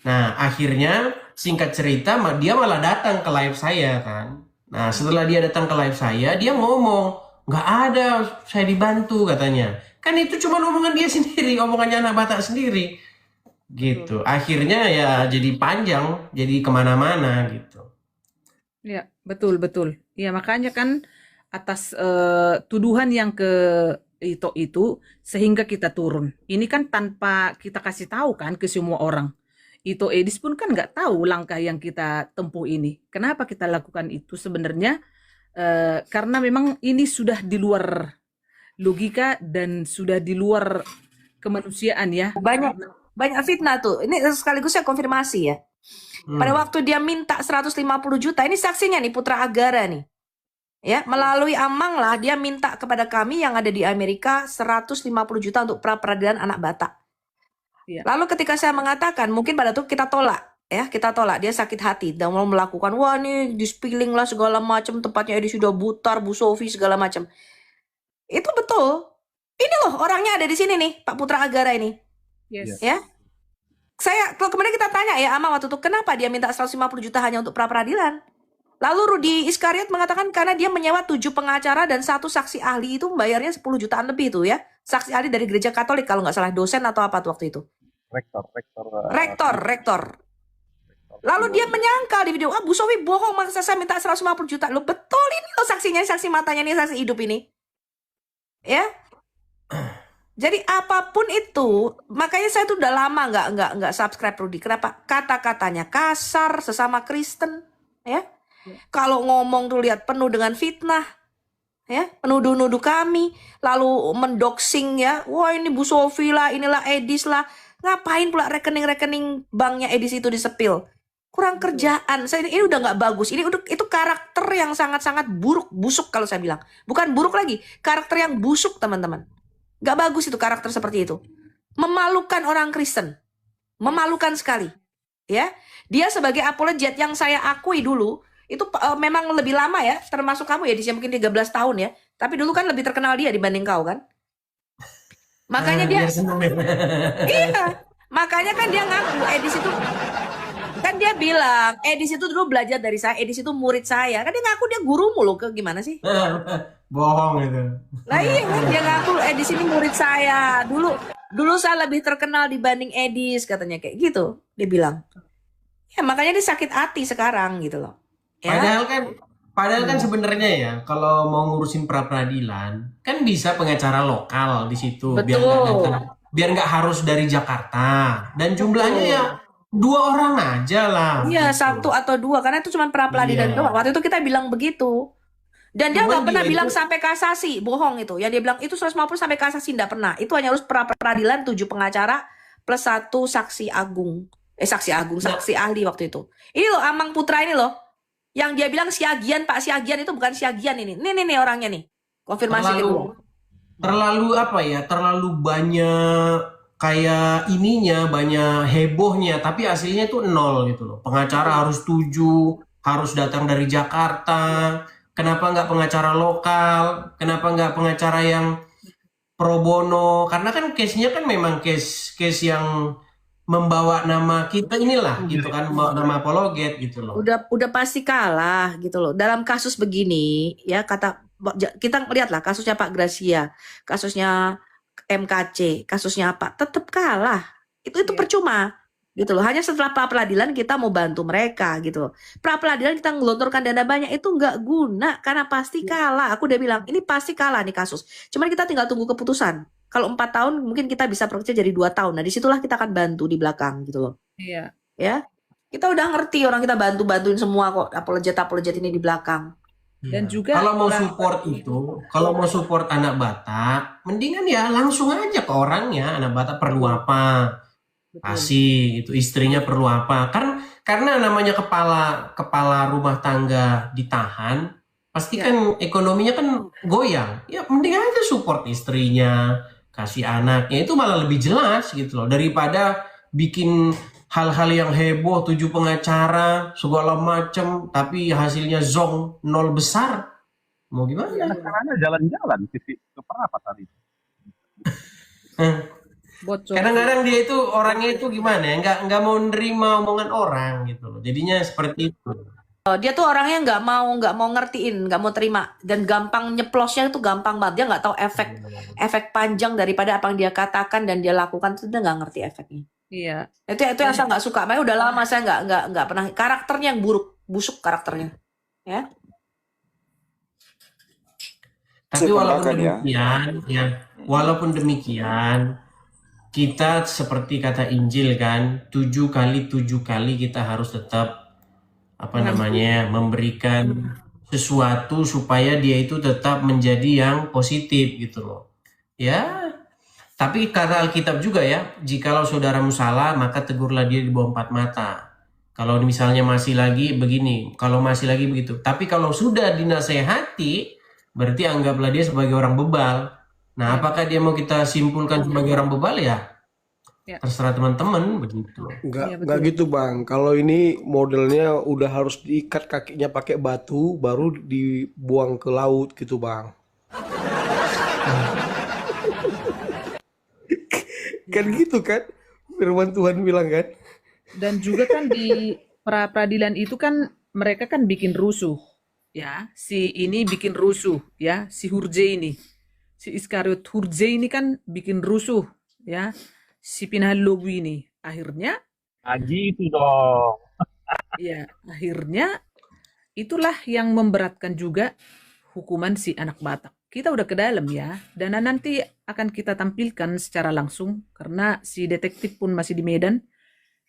A: Nah, akhirnya singkat cerita dia malah datang ke live saya kan. Nah, setelah dia datang ke live saya, dia ngomong, nggak ada, saya dibantu katanya. Kan itu cuma omongan dia sendiri, omongannya anak Batak sendiri. Gitu. Akhirnya ya jadi panjang, jadi kemana-mana gitu.
G: Ya, betul, betul. Ya, makanya kan atas tuduhan yang ke itu sehingga kita turun. Ini kan tanpa kita kasih tahu kan ke semua orang. Ito Edis pun kan nggak tahu langkah yang kita tempuh ini. Kenapa kita lakukan itu sebenarnya? Karena memang ini sudah di luar logika dan sudah di luar kemanusiaan ya.
C: Banyak fitnah tuh. Ini sekaligus saya konfirmasi ya. Pada waktu dia minta 150 juta, ini saksinya nih Putra Agara nih. Ya, melalui Amang lah dia minta kepada kami yang ada di Amerika 150 juta untuk pra-peradilan anak Batak.
G: Ya.
C: Lalu ketika saya mengatakan mungkin pada itu kita tolak, ya kita tolak, dia sakit hati dan mau melakukan wah nih dispilling lah segala macam, tempatnya ini sudah butar, Bu Sofi segala macam. Itu betul. Ini loh orangnya ada di sini nih, Pak Putra Agara ini.
G: Yes.
C: Ya. Kalau kemudian kita tanya ya Amang waktu itu kenapa dia minta 150 juta hanya untuk pra-peradilan? Lalu Rudi Iskariot mengatakan karena dia menyewa 7 pengacara dan 1 saksi ahli itu membayarnya 10 jutaan lebih tuh ya. Saksi ahli dari gereja Katolik kalau nggak salah, dosen atau apa tuh waktu itu. Rektor. Lalu dia menyangkal di video, Bu Sofi bohong, masa saya minta 150 juta. Lo betul ini loh saksinya, saksi matanya nih, saksi hidup ini. Ya. Jadi apapun itu, makanya saya tuh udah lama nggak subscribe Rudi. Kenapa? Kata-katanya kasar sesama Kristen, ya. Kalau ngomong tuh lihat penuh dengan fitnah, ya, menuduh-nuduh kami, lalu mendoxing ya, wah ini Bu Sofi lah, inilah Edis lah, ngapain pula rekening-rekening banknya Edis itu disepil? Kurang kerjaan, ini udah nggak bagus, itu karakter yang sangat-sangat buruk, busuk kalau saya bilang, bukan buruk lagi, karakter yang busuk teman-teman, nggak bagus itu karakter seperti itu, memalukan orang Kristen, memalukan sekali, ya, dia sebagai apologet yang saya akui dulu. Itu memang lebih lama ya, termasuk kamu ya, di mungkin 13 tahun ya. Tapi dulu kan lebih terkenal dia dibanding kau kan. Makanya dia, iya, makanya kan dia ngaku Edis itu, kan dia bilang Edis itu dulu belajar dari saya, Edis itu murid saya. Kan dia ngaku dia gurumu loh, ke gimana sih?
A: Bohong itu.
C: Nah iya kan, dia ngaku Edis ini murid saya. Dulu saya lebih terkenal dibanding Edis, katanya kayak gitu. Dia bilang. Ya makanya dia sakit hati sekarang gitu loh. Ya.
A: Padahal kan sebenarnya ya kalau mau ngurusin pra-peradilan kan bisa pengacara lokal di situ.
C: Betul.
A: biar nggak harus dari Jakarta dan jumlahnya ya 2 orang aja lah.
C: Iya,
A: gitu.
C: 1 atau 2 karena itu cuma pra-peradilan doang. Waktu itu kita bilang begitu. Dan dia nggak pernah bilang sampai kasasi, bohong itu. Yang dia bilang itu 150 sampai kasasi nggak pernah. Itu hanya harus pra-peradilan 7 pengacara plus 1 saksi agung. Saksi ahli waktu itu. Ini loh Amang Putra ini loh. Yang dia bilang Siagian, Pak Siagian itu bukan Siagian ini. Nih orangnya nih. Konfirmasi kedua.
A: Terlalu apa ya? Terlalu banyak kayak ininya banyak hebohnya, tapi hasilnya tuh nol gitu loh. Pengacara harus 7, harus datang dari Jakarta. Kenapa nggak pengacara lokal? Kenapa nggak pengacara yang pro bono? Karena kan case-nya kan memang case yang membawa nama kita inilah gitu kan, membawa nama apologet gitu loh.
C: Udah pasti kalah gitu loh. Dalam kasus begini ya, kita lihatlah kasusnya Pak Gracia, kasusnya MKC, kasusnya apa, tetap kalah. Itu percuma gitu loh. Hanya setelah pra peradilan kita mau bantu mereka gitu loh. Pra peradilan kita ngelontorkan dana banyak itu nggak guna karena pasti kalah. Aku udah bilang ini pasti kalah nih kasus. Cuman kita tinggal tunggu keputusan. Kalau 4 tahun mungkin kita bisa bekerja jadi 2 tahun. Nah disitulah kita akan bantu di belakang gitu loh.
G: Iya.
C: Ya, kita udah ngerti orang kita bantuin semua kok apologet ini di belakang.
G: Dan
A: Iya.
G: juga
A: Kalau mau support itu, kalau mau support anak Batak, mendingan ya langsung aja ke orangnya. Anak Batak perlu apa? Kasih itu, istrinya perlu apa? Karena namanya kepala rumah tangga ditahan, pasti kan ekonominya kan goyang. Ya mending aja support istrinya, kasih anaknya, itu malah lebih jelas gitu loh daripada bikin hal-hal yang heboh, 7 pengacara segala macem, tapi hasilnya zong, 0 besar. Mau gimana?
J: Karena jalan-jalan ke perapat hari itu.
G: bocor.
A: Kadang-kadang dia itu orangnya itu gimana ya, nggak mau nerima omongan orang gitu loh. Jadinya seperti itu.
C: Dia tuh orangnya nggak mau ngertiin, nggak mau terima, dan gampang nyeplosnya itu gampang banget. Dia nggak tahu efek panjang daripada apa yang dia katakan dan dia lakukan, itu dia nggak ngerti efeknya.
G: Iya.
C: Itu yang saya nggak suka. Makanya udah lama saya nggak pernah, karakternya yang busuk karakternya. Ya.
A: Tapi walaupun
I: Tambahkan ya.
A: walaupun demikian, kita seperti kata Injil kan, 7 kali 7 kali kita harus tetap memberikan sesuatu supaya dia itu tetap menjadi yang positif gitu loh. Ya, tapi kata Alkitab juga ya, jikalau saudaramu salah maka tegurlah dia di bawah 4 mata. Kalau misalnya masih lagi begini, kalau masih lagi begitu. Tapi kalau sudah dinasehati, berarti anggaplah dia sebagai orang bebal. Nah, apakah dia mau kita simpulkan sebagai orang bebal ya? Terserah teman-teman begitu.
H: Enggak gitu Bang. Kalau ini modelnya udah harus diikat kakinya pakai batu, baru dibuang ke laut gitu Bang. Kan gitu kan? Firman Tuhan bilang kan?
G: Dan juga kan di pra peradilan itu kan mereka kan bikin rusuh, ya. Si ini bikin rusuh, ya. Si Iskariot Hurje ini kan bikin rusuh, ya. Si Pinhalogu ini akhirnya
J: gitu dong.
G: ya, akhirnya itulah yang memberatkan juga hukuman si anak Batak. Kita udah ke dalam ya, dan nanti akan kita tampilkan secara langsung karena si detektif pun masih di Medan.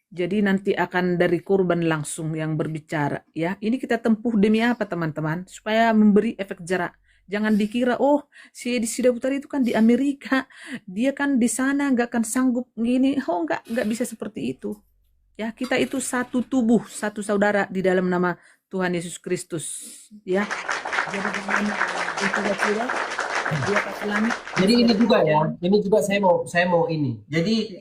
G: Jadi nanti akan dari korban langsung yang berbicara ya. Ini kita tempuh demi apa teman-teman? Supaya memberi efek jerak. Jangan dikira si Edi Sidaputari itu kan di Amerika, dia kan di sana nggak akan sanggup gini. Nggak bisa seperti itu. Ya, kita itu satu tubuh, satu saudara di dalam nama Tuhan Yesus Kristus. Ya. Jadi
A: Jadi ini juga ya, ini juga saya mau ini. Jadi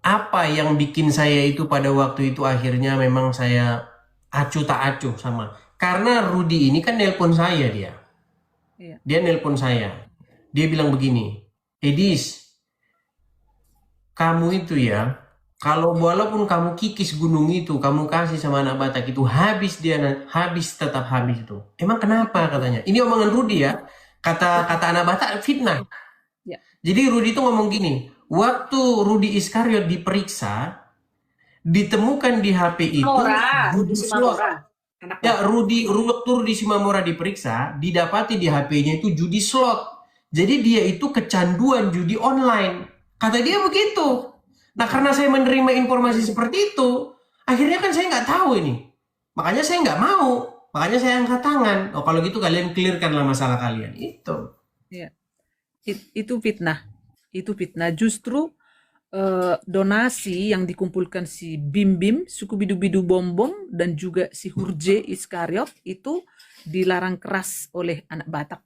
A: apa yang bikin saya itu pada waktu itu akhirnya memang saya acuh tak acuh sama. Karena Rudy ini kan nelpon saya dia.
G: Iya.
A: Dia nelpon saya. Dia bilang begini, Edis, kamu itu ya, kalau walaupun kamu kikis gunung itu, kamu kasih sama anak Batak itu, tetap habis itu. Emang kenapa katanya? Ini omongan Rudy ya. Kata anak Batak fitnah.
G: Ya.
A: Jadi Rudy itu ngomong gini, waktu Rudy Iskariot diperiksa, ditemukan di HP itu judi slot. Ya, Rudy Simamora diperiksa, didapati di HP-nya itu judi slot. Jadi dia itu kecanduan judi online. Kata dia begitu. Nah, karena saya menerima informasi seperti itu, akhirnya kan saya nggak tahu ini. Makanya saya nggak mau. Makanya saya angkat tangan. Oh, kalau gitu kalian clearkanlah masalah kalian. Itu.
G: Ya. Itu fitnah. Itu fitnah. Justru donasi yang dikumpulkan si Bim, suku Bidu-Bidu Bom, dan juga si Hurje Iskariot itu dilarang keras oleh anak Batak.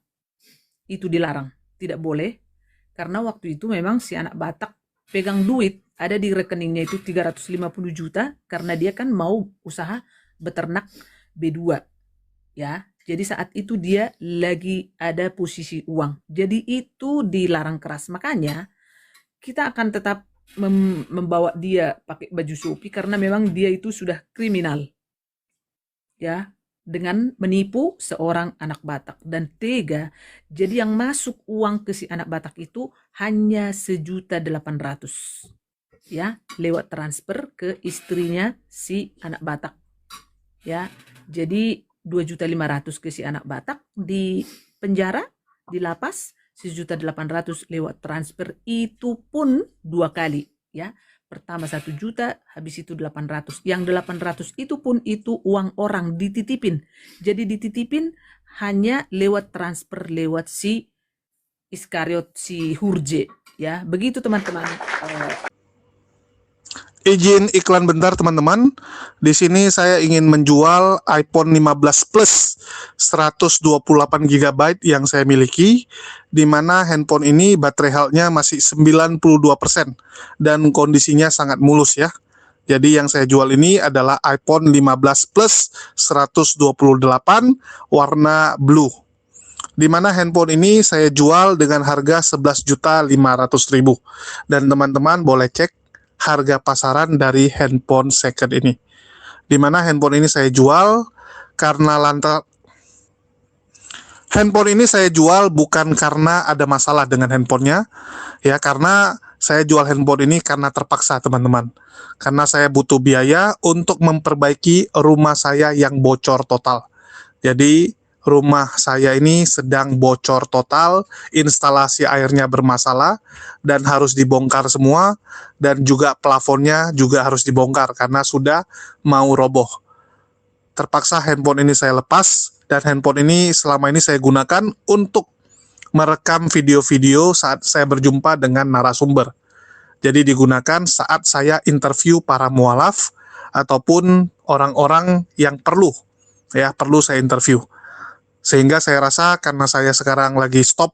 G: Itu dilarang. Tidak boleh. Karena waktu itu memang si anak Batak pegang duit, ada di rekeningnya itu 350 juta karena dia kan mau usaha beternak B2 ya. Jadi saat itu dia lagi ada posisi uang. Jadi itu dilarang keras. Makanya kita akan tetap membawa dia pakai baju Shopee karena memang dia itu sudah kriminal. Ya, dengan menipu seorang anak Batak dan tega. Jadi yang masuk uang ke si anak Batak itu hanya 1.800.000 ya, lewat transfer ke istrinya si anak Batak ya. Jadi 2.500.000 ke si anak Batak di penjara, di lapas, 1.800.000 lewat transfer, itu pun 2 kali ya. Pertama 1 juta, habis itu 800. Yang 800 itu pun itu uang orang dititipin. Jadi dititipin hanya lewat transfer lewat si Iskariot, si Hurje ya. Begitu teman-teman.
F: Izin iklan bentar teman-teman. Di sini saya ingin menjual iPhone 15 Plus 128 GB yang saya miliki, di mana handphone ini baterai health-nya masih 92% dan kondisinya sangat mulus ya. Jadi yang saya jual ini adalah iPhone 15 Plus 128 warna blue. Di mana handphone ini saya jual dengan harga 11.500.000. Dan teman-teman boleh cek harga pasaran dari handphone second ini. Di mana handphone ini saya jual karena handphone ini saya jual bukan karena ada masalah dengan handphonenya, ya, karena saya jual handphone ini karena terpaksa teman-teman. Karena saya butuh biaya untuk memperbaiki rumah saya yang bocor total. Jadi rumah saya ini sedang bocor total, instalasi airnya bermasalah dan harus dibongkar semua, dan juga plafonnya juga harus dibongkar karena sudah mau roboh. Terpaksa handphone ini saya lepas, dan handphone ini selama ini saya gunakan untuk merekam video-video saat saya berjumpa dengan narasumber. Jadi digunakan saat saya interview para mualaf ataupun orang-orang yang perlu saya interview. Sehingga saya rasa karena saya sekarang lagi stop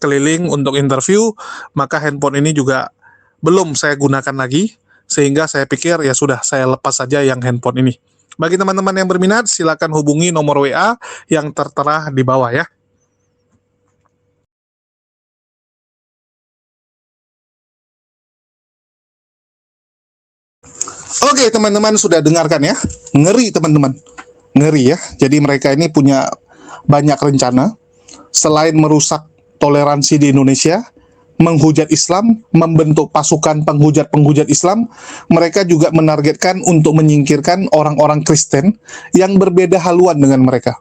F: keliling untuk interview, maka handphone ini juga belum saya gunakan lagi, sehingga saya pikir ya sudah, saya lepas saja yang handphone ini. Bagi teman-teman yang berminat, silakan hubungi nomor WA yang tertera di bawah ya. Oke teman-teman, sudah dengarkan ya. Ngeri teman-teman, ngeri ya. Jadi mereka ini punya banyak rencana. Selain merusak toleransi di Indonesia, menghujat Islam, membentuk pasukan penghujat-penghujat Islam, mereka juga menargetkan untuk menyingkirkan orang-orang Kristen yang berbeda haluan dengan mereka.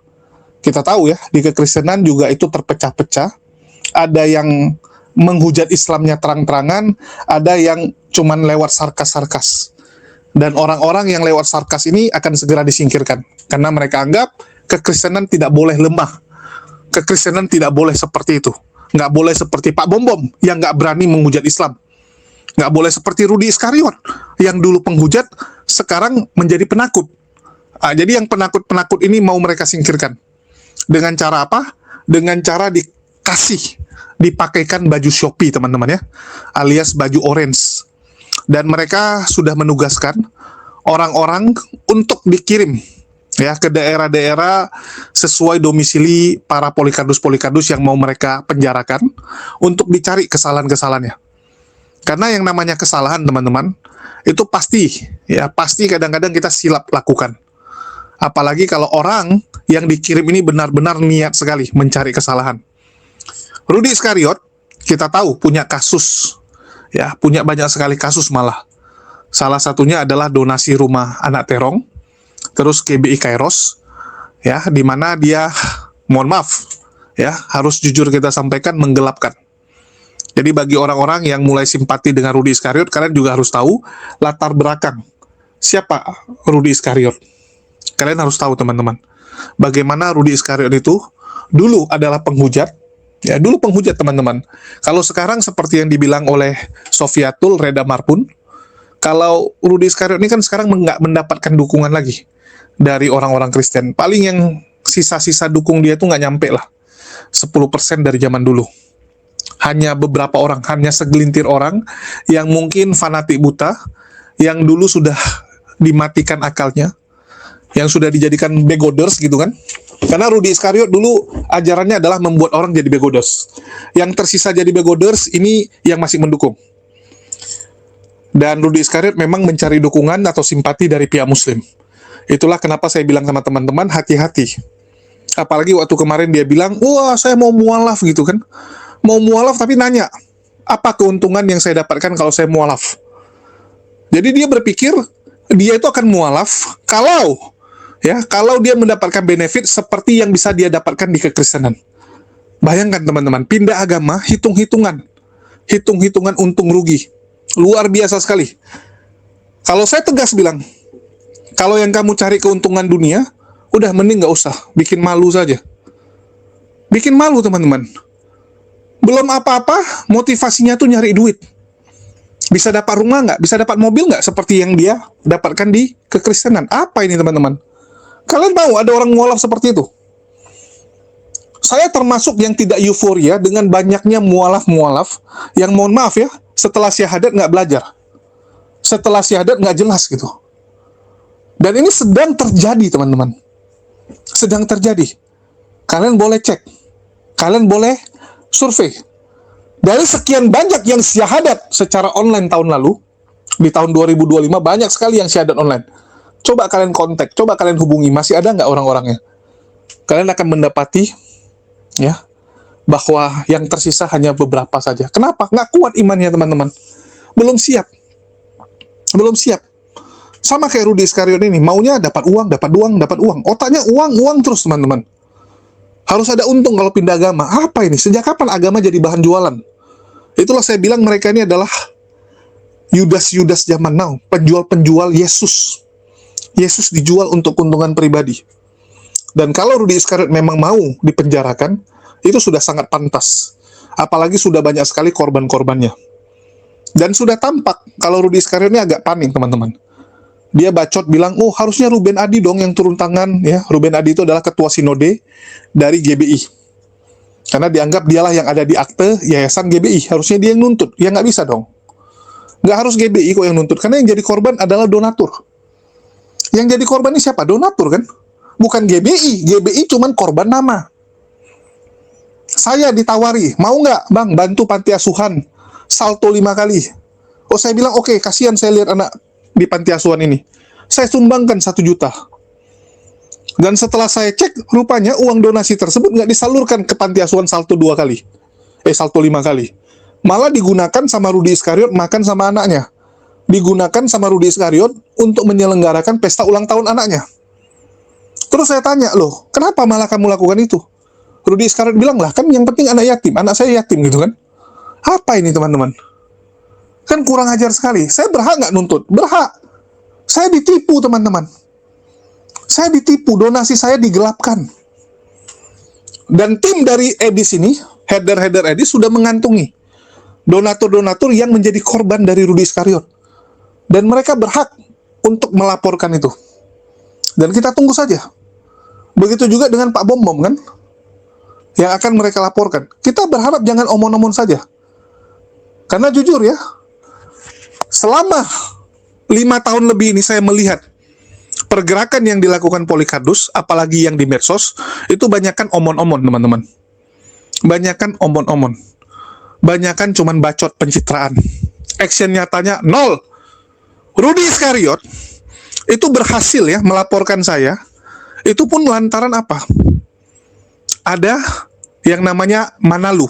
F: Kita tahu ya, di kekristenan juga itu terpecah-pecah. Ada yang menghujat Islamnya terang-terangan, ada yang cuman lewat sarkas-sarkas. Dan orang-orang yang lewat sarkas ini akan segera disingkirkan. Karena mereka anggap kekristenan tidak boleh lemah. Kekristenan tidak boleh seperti itu. Nggak boleh seperti Pak Bom Bom yang nggak berani menghujat Islam. Nggak boleh seperti Rudi Iskariot yang dulu penghujat, sekarang menjadi penakut. Jadi yang penakut-penakut ini mau mereka singkirkan. Dengan cara apa? Dengan cara dipakaikan baju Shopee teman-teman ya, alias baju orange. Dan mereka sudah menugaskan orang-orang untuk dikirim ya ke daerah-daerah sesuai domisili para polikardus-polikardus yang mau mereka penjarakan untuk dicari kesalahan-kesalahannya. Karena yang namanya kesalahan teman-teman itu pasti kadang-kadang kita silap lakukan. Apalagi kalau orang yang dikirim ini benar-benar niat sekali mencari kesalahan. Rudi Iskariot kita tahu punya kasus ya, punya banyak sekali kasus malah. Salah satunya adalah donasi rumah anak terong, terus KBI Kairos, ya, di mana dia, mohon maaf, ya, harus jujur kita sampaikan, menggelapkan. Jadi bagi orang-orang yang mulai simpati dengan Rudi Iskariot, kalian juga harus tahu latar belakang siapa Rudi Iskariot. Kalian harus tahu teman-teman, bagaimana Rudi Iskariot itu dulu adalah penghujat. Ya, dulu penghujat teman-teman. Kalau sekarang seperti yang dibilang oleh Sofiatul Reda Marpun, kalau Rudi Iskariot ini kan sekarang nggak mendapatkan dukungan lagi dari orang-orang Kristen. Paling yang sisa-sisa dukung dia itu nggak nyampe lah 10% dari zaman dulu. hanya beberapa orang, hanya segelintir orang yang mungkin fanatik buta, yang dulu sudah dimatikan akalnya, yang sudah dijadikan begoders gitu kan. Karena Rudy Iskariot dulu ajarannya adalah membuat orang jadi begoders. Yang tersisa jadi begoders ini yang masih mendukung. Dan Rudy Iskariot memang mencari dukungan atau simpati dari pihak muslim. Itulah kenapa saya bilang sama teman-teman, hati-hati. Apalagi waktu kemarin dia bilang, wah saya mau mualaf gitu kan. Mau mualaf tapi nanya, apa keuntungan yang saya dapatkan kalau saya mualaf? Jadi dia berpikir, dia itu akan mualaf kalau dia mendapatkan benefit seperti yang bisa dia dapatkan di kekristenan. Bayangkan teman-teman, pindah agama, hitung-hitungan untung rugi. Luar biasa sekali. Kalau saya tegas bilang, kalau yang kamu cari keuntungan dunia, udah mending nggak usah, bikin malu saja. Bikin malu teman-teman. Belum apa-apa, motivasinya tuh nyari duit. Bisa dapat rumah nggak? Bisa dapat mobil nggak? Seperti yang dia dapatkan di kekristenan. Apa ini teman-teman? Kalian tahu ada orang mualaf seperti itu? Saya termasuk yang tidak euforia dengan banyaknya mualaf-mualaf yang mohon maaf ya, setelah syahadat nggak belajar. Setelah syahadat nggak jelas gitu. Dan ini sedang terjadi teman-teman. Sedang terjadi. Kalian boleh cek. Kalian boleh survei. Dari sekian banyak yang syahadat secara online tahun lalu, di tahun 2025 banyak sekali yang syahadat online. Coba kalian kontak, coba kalian hubungi, masih ada nggak orang-orangnya? Kalian akan mendapati ya bahwa yang tersisa hanya beberapa saja. Kenapa? Nggak kuat imannya teman-teman. Belum siap. Belum siap. Sama kayak Rudy Iskariot ini, maunya dapat uang, dapat uang. Otaknya uang terus teman-teman. Harus ada untung kalau pindah agama. Apa ini? Sejak kapan agama jadi bahan jualan? Itulah saya bilang mereka ini adalah Yudas-Yudas zaman now. Penjual-penjual Yesus. Yesus dijual untuk keuntungan pribadi. Dan kalau Rudy Iskariot memang mau dipenjarakan, itu sudah sangat pantas. Apalagi sudah banyak sekali korban-korbannya. Dan sudah tampak kalau Rudy Iskariot ini agak panik teman-teman. Dia bacot bilang, oh harusnya Ruben Adi dong yang turun tangan. Ya, Ruben Adi itu adalah ketua sinode dari GBI. Karena dianggap dialah yang ada di akte yayasan GBI. Harusnya dia yang nuntut. Ya nggak bisa dong. Nggak harus GBI kok yang nuntut. Karena yang jadi korban adalah donatur. Yang jadi korban ini siapa? Donatur kan? Bukan GBI. GBI cuman korban nama. Saya ditawari, mau nggak bang bantu panti asuhan salto 5 kali? Oh saya bilang oke, kasihan saya lihat anak di panti asuhan ini. Saya sumbangkan 1 juta. Dan setelah saya cek, rupanya uang donasi tersebut nggak disalurkan ke panti asuhan salto 2 kali. Salto 5 kali. Malah digunakan sama Rudy Iskariot makan sama anaknya. Digunakan sama Rudy Iskariot untuk menyelenggarakan pesta ulang tahun anaknya. Terus saya tanya, loh, kenapa malah kamu lakukan itu? Rudy Iskariot bilang, lah kan yang penting anak yatim, anak saya yatim gitu kan. Apa ini teman-teman? Kan kurang ajar sekali. Saya berhak nggak nuntut? Berhak. Saya ditipu teman-teman. Saya ditipu, donasi saya digelapkan. Dan tim dari Edis ini, header Edis sudah mengantungi donatur-donatur yang menjadi korban dari Rudy Iskariot. Dan mereka berhak untuk melaporkan itu. Dan kita tunggu saja. Begitu juga dengan Pak Bom Bom kan, yang akan mereka laporkan. Kita berharap jangan omon-omon saja. Karena jujur ya, selama 5 tahun lebih ini saya melihat pergerakan yang dilakukan Polikardus, apalagi yang di medsos, itu banyakkan omon-omon teman-teman. Banyakkan omon-omon. Banyakkan cuman bacot pencitraan. Action nyatanya 0. Rudy Iskariot itu berhasil ya melaporkan saya. Itu pun lantaran apa? Ada yang namanya Manalu.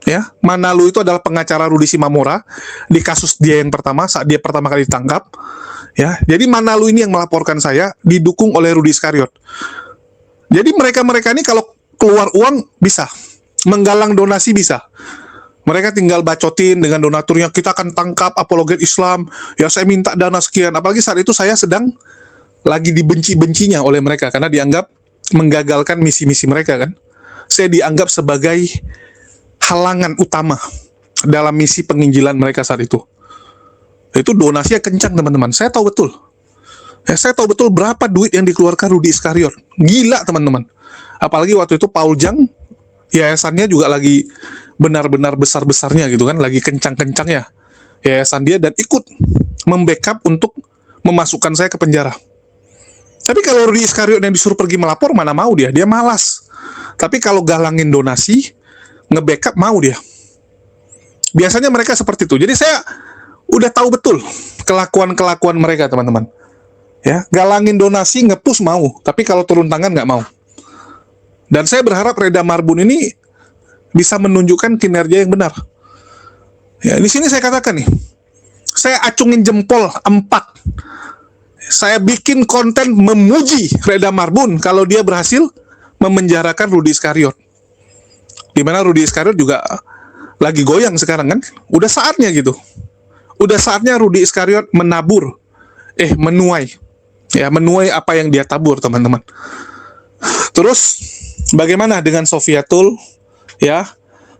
F: Ya, Manalu itu adalah pengacara Rudy Simamora di kasus dia yang pertama saat dia pertama kali ditangkap. Ya, jadi Manalu ini yang melaporkan saya didukung oleh Rudy Iskariot. Jadi mereka-mereka ini kalau keluar uang bisa, menggalang donasi bisa. Mereka tinggal bacotin dengan donaturnya, kita akan tangkap apologet Islam, ya saya minta dana sekian. Apalagi saat itu saya sedang lagi dibenci-bencinya oleh mereka, karena dianggap menggagalkan misi-misi mereka kan. Saya dianggap sebagai halangan utama dalam misi penginjilan mereka saat itu. Itu donasinya kencang teman-teman, saya tahu betul. Saya tahu betul berapa duit yang dikeluarkan Rudy Iskariot. Gila teman-teman. Apalagi waktu itu Paul Jang yayasannya juga lagi benar-benar besar-besarnya gitu kan, lagi kencang-kencangnya yayasan dia, dan ikut membackup untuk memasukkan saya ke penjara. Tapi kalau Rudy Iskariot yang disuruh pergi melapor, mana mau dia malas. Tapi kalau galangin donasi, nge-backup mau dia. Biasanya mereka seperti itu. Jadi saya udah tahu betul kelakuan-kelakuan mereka, teman-teman. Ya, galangin donasi, nge-push mau, tapi kalau turun tangan nggak mau. Dan saya berharap Reda Marbun ini bisa menunjukkan kinerja yang benar. Ya, di sini saya katakan nih, saya acungin jempol 4. Saya bikin konten memuji Reda Marbun kalau dia berhasil memenjarakan Rudy Iskariot. Dimana Rudy Iskariot juga lagi goyang sekarang kan. Udah saatnya gitu. Udah saatnya Rudy Iskariot menuai. Ya, menuai apa yang dia tabur, teman-teman. Terus bagaimana dengan Sofiatul, ya?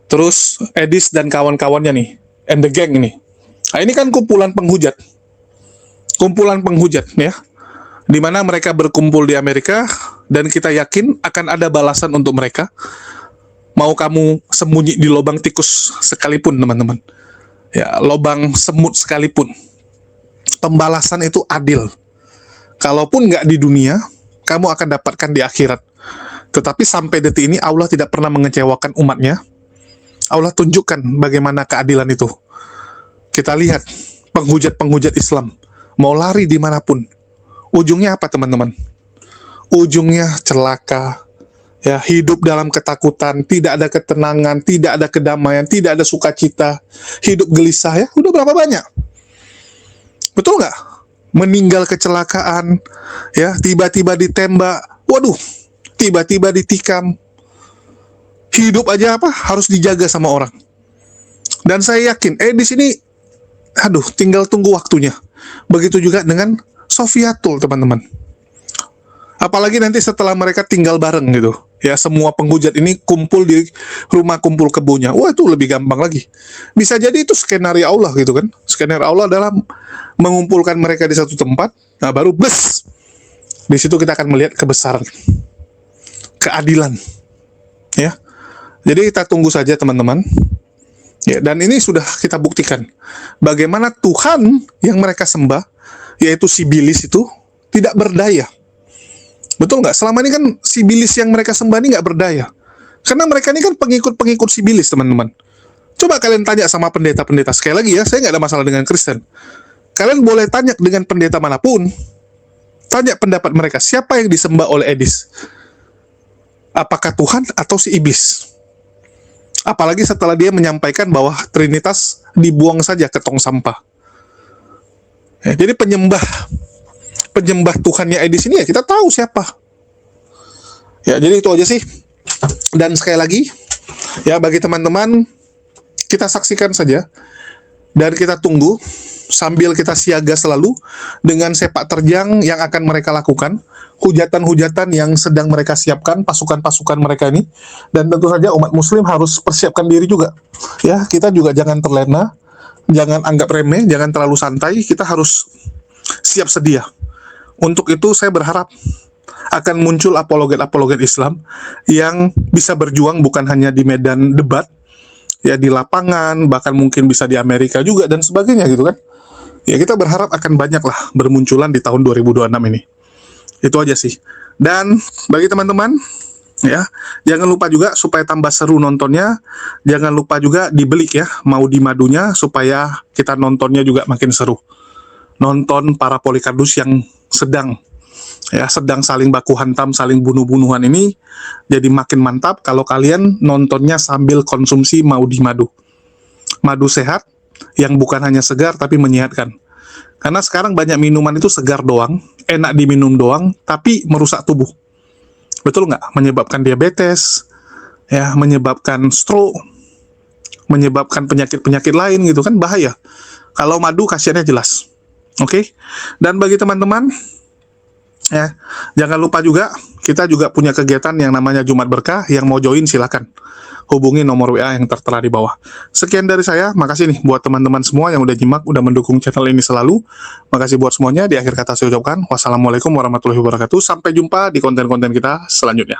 F: Terus Edis dan kawan-kawannya nih, and the gang ini. Nah, ini kan kumpulan penghujat ya, di mana mereka berkumpul di Amerika, dan kita yakin akan ada balasan untuk mereka. Mau kamu sembunyi di lubang tikus sekalipun, teman-teman, ya, lubang semut sekalipun, pembalasan itu adil. Kalaupun nggak di dunia, kamu akan dapatkan di akhirat. Tetapi sampai detik ini Allah tidak pernah mengecewakan umatnya. Allah tunjukkan bagaimana keadilan itu. Kita lihat penghujat-penghujat Islam mau lari dimanapun, ujungnya apa, teman-teman? Ujungnya celaka, ya, hidup dalam ketakutan, tidak ada ketenangan, tidak ada kedamaian, tidak ada sukacita, hidup gelisah, ya. Udah berapa banyak? Betul nggak? Meninggal kecelakaan, ya, tiba-tiba ditembak, waduh, tiba-tiba ditikam. Hidup aja harus dijaga sama orang. Dan saya yakin, di sini, tinggal tunggu waktunya. Begitu juga dengan Sofiatul, teman-teman. Apalagi nanti setelah mereka tinggal bareng gitu, ya, semua penghujat ini kumpul di rumah kumpul kebunnya. Wah, itu lebih gampang lagi. Bisa jadi itu skenario Allah gitu kan. Skenario Allah adalah mengumpulkan mereka di satu tempat, nah baru bes. Di situ kita akan melihat kebesaran, keadilan. Ya. Jadi kita tunggu saja, teman-teman. Ya, dan ini sudah kita buktikan bagaimana Tuhan yang mereka sembah, yaitu Sibilis, itu tidak berdaya. Betul nggak? Selama ini kan Sibilis yang mereka sembah ini nggak berdaya. Karena mereka ini kan pengikut-pengikut Sibilis, teman-teman. Coba kalian tanya sama pendeta-pendeta. Sekali lagi ya, saya nggak ada masalah dengan Kristen. Kalian boleh tanya dengan pendeta manapun. Tanya pendapat mereka. Siapa yang disembah oleh Edis? Apakah Tuhan atau si iblis? Apalagi setelah dia menyampaikan bahwa Trinitas dibuang saja ke tong sampah. Ya, jadi penyembah Tuhannya Edis ini ya kita tahu siapa. Ya, jadi itu aja sih. Dan sekali lagi, ya, bagi teman-teman, kita saksikan saja dan kita tunggu sambil kita siaga selalu dengan sepak terjang yang akan mereka lakukan, hujatan-hujatan yang sedang mereka siapkan, pasukan-pasukan mereka ini. Dan tentu saja umat muslim harus persiapkan diri juga. Ya, kita juga jangan terlena, jangan anggap remeh, jangan terlalu santai, kita harus siap sedia. Untuk itu saya berharap akan muncul apologet-apologet Islam yang bisa berjuang bukan hanya di medan debat, ya, di lapangan, bahkan mungkin bisa di Amerika juga dan sebagainya gitu kan. Ya, kita berharap akan banyaklah bermunculan di tahun 2026 ini. Itu aja sih. Dan bagi teman-teman, ya, jangan lupa juga supaya tambah seru nontonnya, jangan lupa juga dibelik ya, mau di madunya supaya kita nontonnya juga makin seru. Nonton para polikardus yang sedang saling baku hantam, saling bunuh-bunuhan ini jadi makin mantap kalau kalian nontonnya sambil konsumsi mau di madu. Madu sehat yang bukan hanya segar tapi menyehatkan. Karena sekarang banyak minuman itu segar doang, enak diminum doang, tapi merusak tubuh. Betul nggak? Menyebabkan diabetes, ya, menyebabkan stroke, menyebabkan penyakit-penyakit lain gitu kan, bahaya. Kalau madu khasiatnya jelas. Oke? Dan bagi teman-teman, ya, jangan lupa juga kita juga punya kegiatan yang namanya Jumat Berkah. Yang mau join silakan hubungi nomor WA yang tertera di bawah. Sekian dari saya, makasih nih buat teman-teman semua yang udah nyimak, udah mendukung channel ini selalu. Makasih buat semuanya. Di akhir kata saya ucapkan wassalamualaikum warahmatullahi wabarakatuh. Sampai jumpa di konten-konten kita selanjutnya.